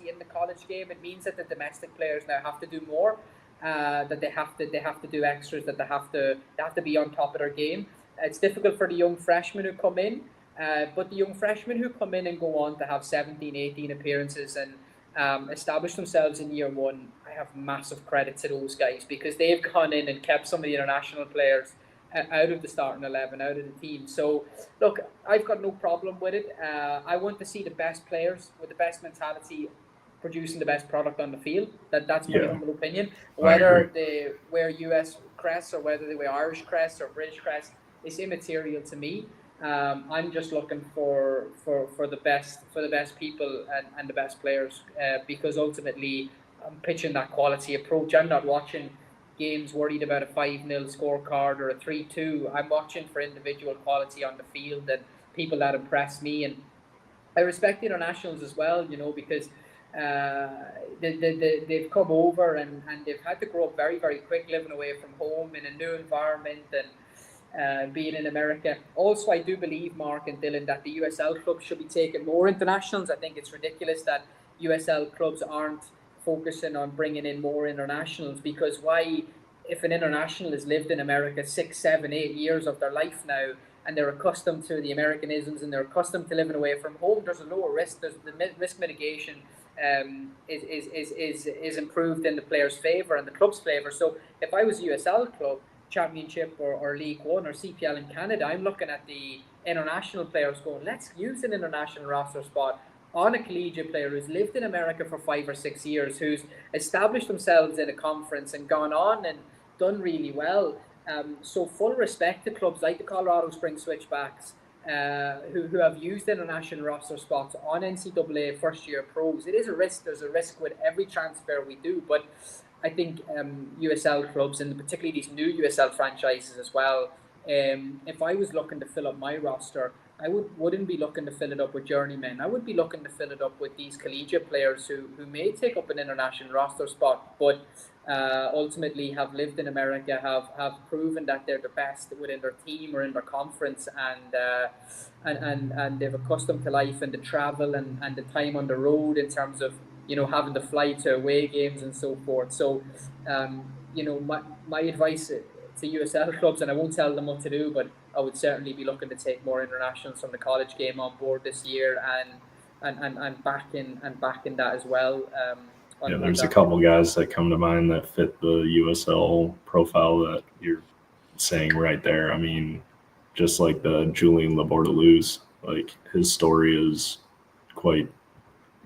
in the college game. It means that the domestic players now have to do more. That they have to do extras, that they have to be on top of their game. It's difficult for the young freshmen who come in, but the young freshmen who come in and go on to have 17, 18 appearances and establish themselves in year one, I have massive credit to those guys, because they've gone in and kept some of the international players out of the starting 11, out of the team. So look, I've got no problem with it. I want to see the best players with the best mentality producing the best product on the field. That's my humble opinion. Whether they wear US crests or whether they wear Irish crests or British crests, it's immaterial to me. I'm just looking for the best people and the best players, because ultimately I'm pitching that quality approach. I'm not watching games worried about a 5-0 scorecard or a 3-2. I'm watching for individual quality on the field and people that impress me. And I respect the internationals as well, you know, because they've come over and they've had to grow up very, very quick, living away from home in a new environment and being in America. Also, I do believe, Mark and Dylan, that the USL clubs should be taking more internationals. I think it's ridiculous that USL clubs aren't focusing on bringing in more internationals, because why, if an international has lived in America 6, 7, 8 years of their life now, and they're accustomed to the Americanisms and they're accustomed to living away from home, there's a lower risk. There's the risk mitigation is improved in the player's favour and the club's favour. So if I was a USL club, Championship or League One or CPL in Canada, I'm looking at the international players going, let's use an international roster spot on a collegiate player who's lived in America for 5 or 6 years, who's established themselves in a conference and gone on and done really well. So full respect to clubs like the Colorado Springs Switchbacks, who have used international roster spots on NCAA first-year pros. It is a risk. There's a risk with every transfer we do, but I think USL clubs, and particularly these new USL franchises as well, if I was looking to fill up my roster, I wouldn't be looking to fill it up with journeymen. I would be looking to fill it up with these collegiate players who may take up an international roster spot, but ultimately have lived in America, have proven that they're the best within their team or in their conference, and they've accustomed to life and the travel and the time on the road in terms of having to fly to away games and so forth. So, my advice to USL clubs, and I won't tell them what to do, but I would certainly be looking to take more internationals from the college game on board this year, and backing that as well. There's a couple guys that come to mind that fit the USL profile that you're saying right there. I mean, just like the Julian Labordalouse, like his story is quite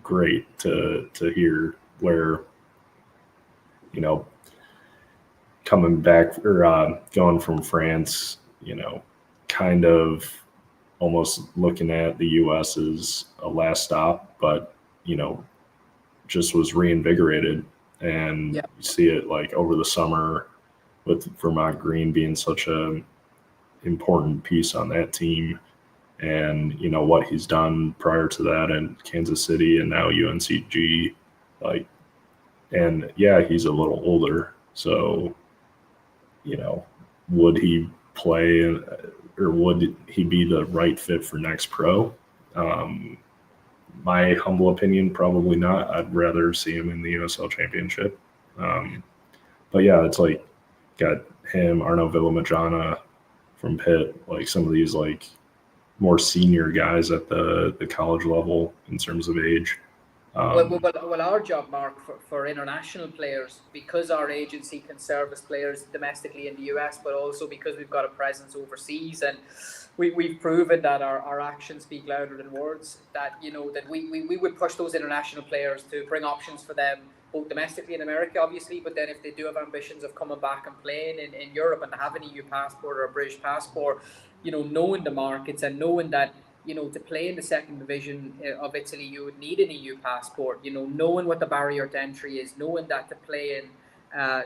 great to hear, where coming back or going from France, kind of almost looking at the US as a last stop, but just was reinvigorated. And you see it like over the summer with Vermont Green being such a important piece on that team, and what he's done prior to that in Kansas City and now UNCG, like, and he's a little older, so would he play, or would he be the right fit for next pro? My humble opinion, probably not. I'd rather see him in the USL Championship. But it's like got him, Arno Villamajana from Pitt, like some of these like more senior guys at the college level in terms of age. Well, our job, Mark, for international players, because our agency can service players domestically in the US, but also because we've got a presence overseas, and we've proven that our actions speak louder than words, that that we would push those international players to bring options for them, both domestically in America, obviously, but then if they do have ambitions of coming back and playing in Europe and have an EU passport or a British passport, knowing the markets and knowing that to play in the second division of Italy, you would need an EU passport. Knowing what the barrier to entry is, knowing that to play in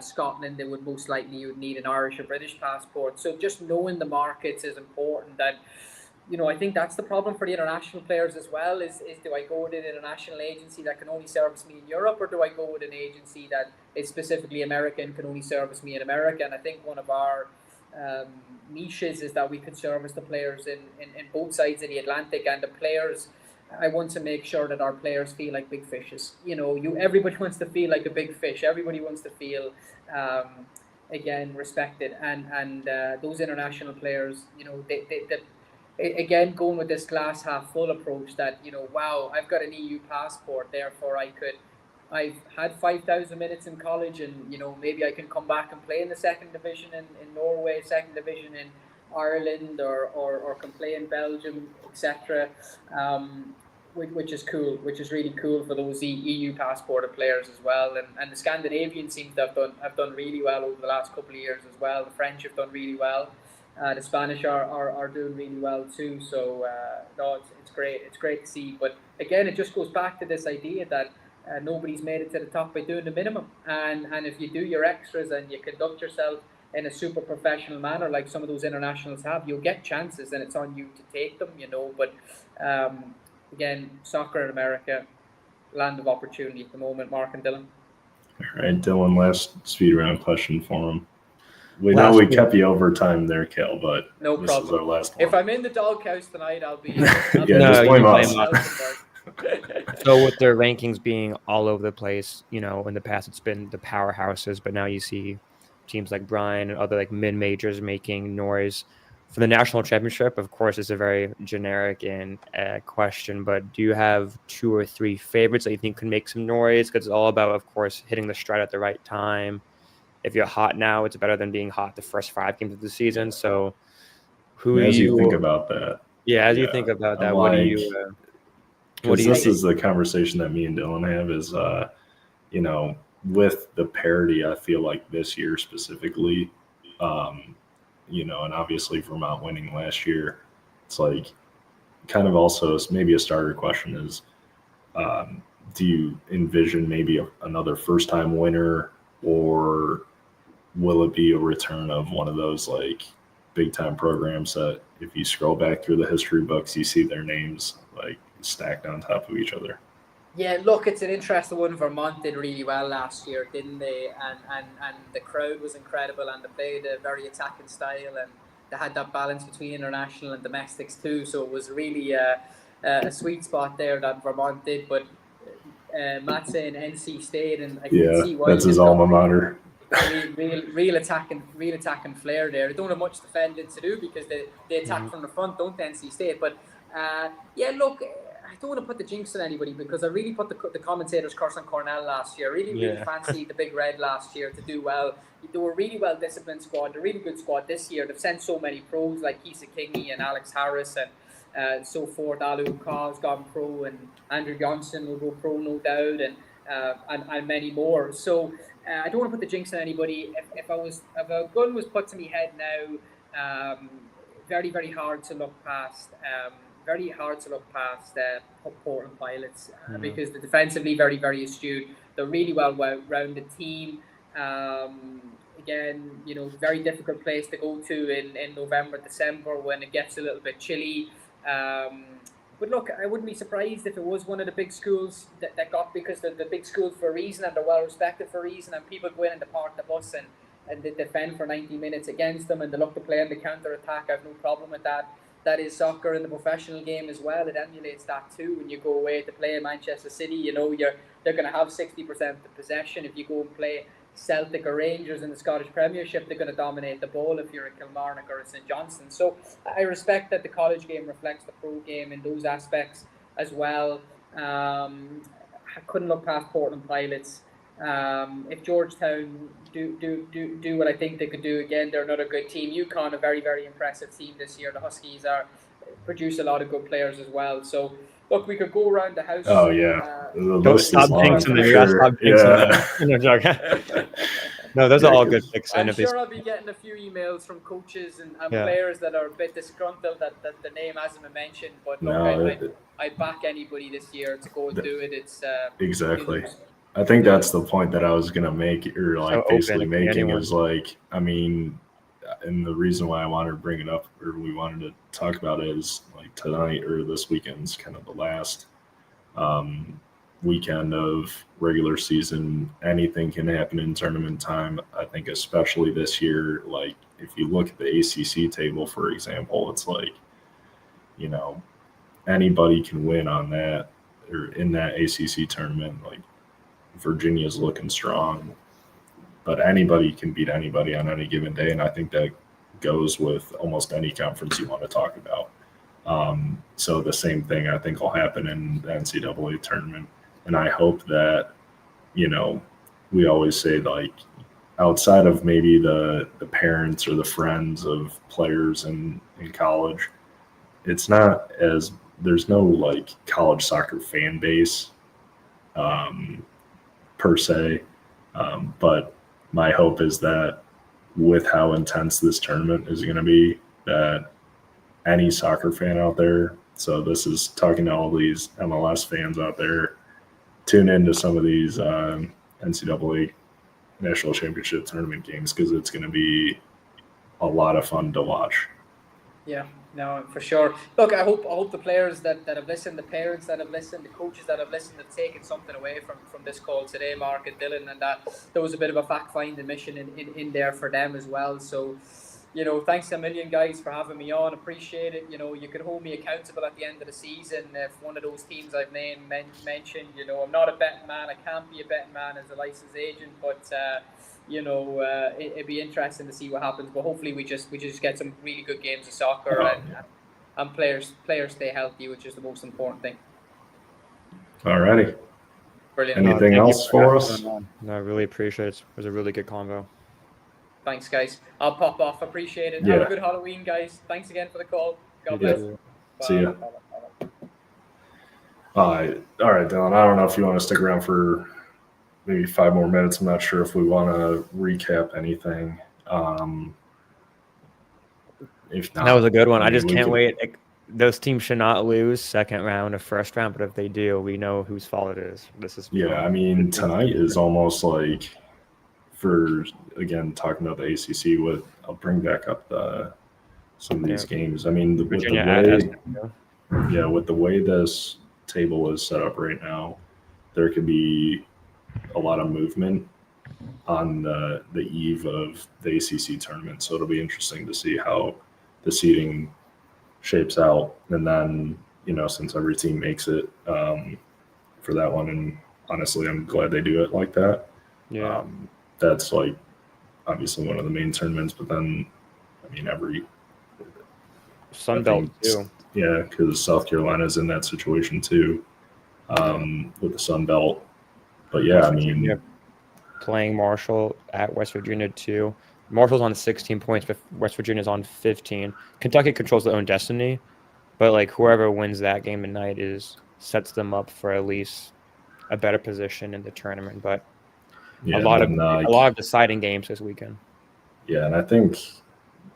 Scotland, you would need an Irish or British passport. So just knowing the markets is important. And I think that's the problem for the international players as well. Is do I go with an international agency that can only service me in Europe, or do I go with an agency that is specifically American, can only service me in America? And I think one of our niches is that we could service the players in both sides of the Atlantic, and the players, I want to make sure that our players feel like big fishes. Everybody wants to feel like a big fish. Everybody wants to feel again respected, and those international players, they again, going with this glass half full approach, that wow, I've got an EU passport, therefore I've had 5,000 minutes in college, and maybe I can come back and play in the second division in Norway, second division in Ireland, or can play in Belgium, etc. Which is cool, which is really cool for those EU passported players as well. And the Scandinavians seem to have done really well over the last couple of years as well. The French have done really well. The Spanish are doing really well too. So no, it's great. It's great to see. But again, it just goes back to this idea that nobody's made it to the top by doing the minimum. And if you do your extras and you conduct yourself in a super professional manner, like some of those internationals have, you'll get chances, and it's on you to take them. But again, soccer in America, land of opportunity at the moment. Mark and Dylan. All right, Dylan, last speed round question for him. We know we kept you over time there, Kel, but no this problem. is our last one. If I'm in the doghouse tonight, I'll be. Just blame us. So with their rankings being all over the place, in the past it's been the powerhouses, but now you see teams like Bryan and other like mid-majors making noise. For the national championship, of course, it's a very generic and question, but do you have 2 or 3 favorites that you think could make some noise? Because it's all about, of course, hitting the stride at the right time. If you're hot now, it's better than being hot the first 5 games of the season. So as you think about that. Yeah, as you think about that, what do you... Because this is the conversation that me and Dylan have is, with the parity, I feel like this year specifically, and obviously Vermont winning last year, it's like kind of also maybe a starter question is, do you envision maybe another first-time winner, or will it be a return of one of those like big-time programs that if you scroll back through the history books, you see their names like stacked on top of each other? Yeah, look, it's an interesting one. Vermont did really well last year, didn't they? And the crowd was incredible, and they played a very attacking style, and they had that balance between international and domestics too. So it was really a sweet spot there that Vermont did. But Matt saying NC State, and I can Yeah, see why that's his alma mater. real attacking flair there. They don't have much defending to do because they attack from the front, don't they, NC State? But yeah, look, I don't want to put the jinx on anybody because I really put the commentators' curse on Cornell last year. Really fancied the Big Red last year to do well. They were a really well disciplined squad. They're a really good squad this year. They've sent so many pros like Keisa Kingy and Alex Harris and so forth. Alu Kaz gone pro, and Andrew Johnson will go pro, no doubt, and many more. So I don't want to put the jinx on anybody. If a gun was put to me head now, very, very hard to look past. Very hard to look past Portland Pilots because they're defensively very, very astute. They're really well-rounded team. Again, very difficult place to go to in November, December when it gets a little bit chilly. But look, I wouldn't be surprised if it was one of the big schools that got, because they're the big schools for a reason and they're well respected for a reason, and people go in and they park the bus and they defend for 90 minutes against them and they look to play on the counter attack. I have no problem with that. That is soccer in the professional game as well. It emulates that too. When you go away to play in Manchester City, they're going to have 60% of the possession. If you go and play Celtic or Rangers in the Scottish Premiership, they're going to dominate the ball if you're a Kilmarnock or a St Johnstone. So I respect that the college game reflects the pro game in those aspects as well. I couldn't look past Portland Pilots. If Georgetown do what I think they could do again, they're another good team. UConn, a very, very impressive team this year. The Huskies produce a lot of good players as well. So look, we could go around the house. Oh yeah, don't stop jinxing them. Sure. No, those are all good picks. I'm sure I'll be getting a few emails from coaches and players that are a bit disgruntled that the name hasn't been mentioned. But look, I back anybody this year to go and do it. It's exactly. I think that's the point that I was gonna make, or like basically making is like, I mean, and the reason why I wanted to bring it up, or we wanted to talk about it, is like tonight or this weekend's kind of the last weekend of regular season. Anything can happen in tournament time. I think especially this year, like if you look at the ACC table, for example, it's like, anybody can win on that or in that ACC tournament. Like Virginia's looking strong, but anybody can beat anybody on any given day. And I think that goes with almost any conference you want to talk about. So the same thing I think will happen in the NCAA tournament. And I hope that, we always say, like, outside of maybe the parents or the friends of players in college, it's not as, there's no like college soccer fan base per se. But my hope is that with how intense this tournament is going to be, that any soccer fan out there, so this is talking to all these MLS fans out there, tune into some of these NCAA National Championship Tournament games, because it's going to be a lot of fun to watch. Yeah, no, for sure. Look, I hope the players that have listened, the parents that have listened, the coaches that have listened have taken something away from this call today, Mark and Dylan, and that there was a bit of a fact-finding mission in there for them as well. So, thanks a million, guys, for having me on. Appreciate it. You can hold me accountable at the end of the season if one of those teams I've mentioned. I'm not a betting man. I can't be a betting man as a licensed agent, but it'd be interesting to see what happens. But hopefully we just get some really good games of soccer and players stay healthy, which is the most important thing. Alrighty. Brilliant. Anything else for us? No, I really appreciate it. It was a really good convo. Thanks, guys. I'll pop off. Appreciate it. Yeah. Have a good Halloween, guys. Thanks again for the call. God bless. See ya. All right, Dylan. I don't know if you want to stick around for maybe 5 more minutes. I'm not sure if we want to recap anything. If not, that was a good one. I just can't can wait. Those teams should not lose second round or first round, but if they do, we know whose fault it is. This is I mean, tonight is almost like, for again talking about the ACC. I'll bring back up some of these games. I mean, with the way this table is set up right now, there could be a lot of movement on the eve of the ACC tournament. So it'll be interesting to see how the seeding shapes out. And then, since every team makes it for that one, and honestly, I'm glad they do it like that. Yeah. That's like obviously one of the main tournaments, but then I mean every Sun I Belt think too. yeah, because South Carolina's in that situation too, with the Sun Belt. But yeah, West I Virginia mean, playing Marshall at West Virginia too. Marshall's on 16 points, but West Virginia's on 15. Kentucky controls their own destiny, but like whoever wins that game tonight sets them up for at least a better position in the tournament. But yeah, a lot of deciding games this weekend. yeah, and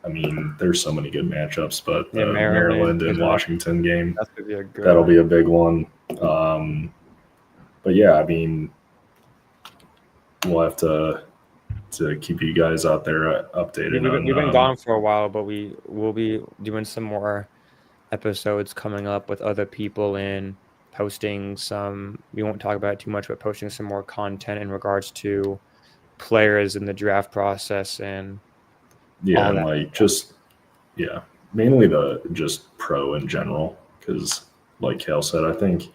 I mean, there's so many good matchups, but Yeah, the Maryland, Maryland and Kentucky, Washington game, that's gonna be a good that'll one. be a big one. But yeah, I mean, we'll have to keep you guys out there Yeah, updated we've been on. gone for a while, but we will be doing some more episodes coming up with other people and posting some. We won't talk about it too much, but posting some more content in regards to players in the draft process and Yeah, all and that. like just yeah, mainly the just pro in general, because like Kale said, I think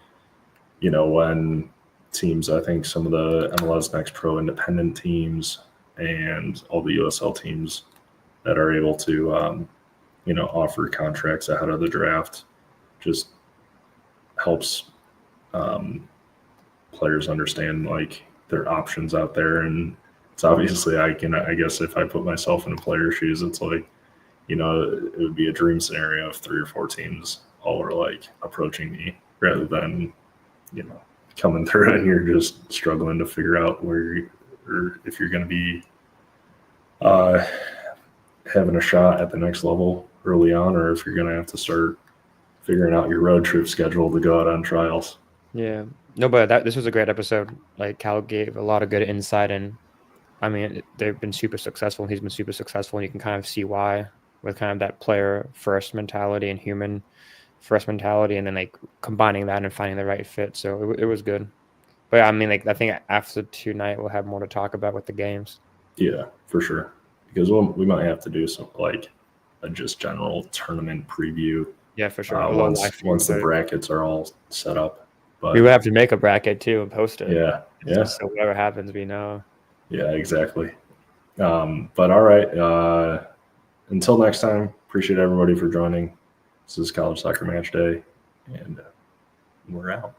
when teams, I think some of the MLS Next Pro independent teams and all the USL teams that are able to offer contracts ahead of the draft just helps um, players understand like their options out there. And it's obviously, I guess if I put myself in a player's shoes, it's like it would be a dream scenario if 3 or 4 teams all were like approaching me rather than you know coming through and you're just struggling to figure out or if you're going to be uh, having a shot at the next level early on, or if you're going to have to start figuring out your road trip schedule to go out on trials. Yeah, no, but this was a great episode. Like Cal gave a lot of good insight, and I mean they've been super successful. He's been super successful, and you can kind of see why with kind of that player first mentality and human first mentality, and then like combining that and finding the right fit. So it was good. But I mean, like I think after tonight we'll have more to talk about with the games. Yeah, for sure. Because we might have to do some like a just general tournament preview Yeah, for sure. A little live stream once the footage. brackets are all set up. We But would have to make a bracket too and post it. yeah, So whatever happens, we know. yeah, exactly. But all right. Until next time, appreciate everybody for joining. This is College Soccer Match Day, and we're out.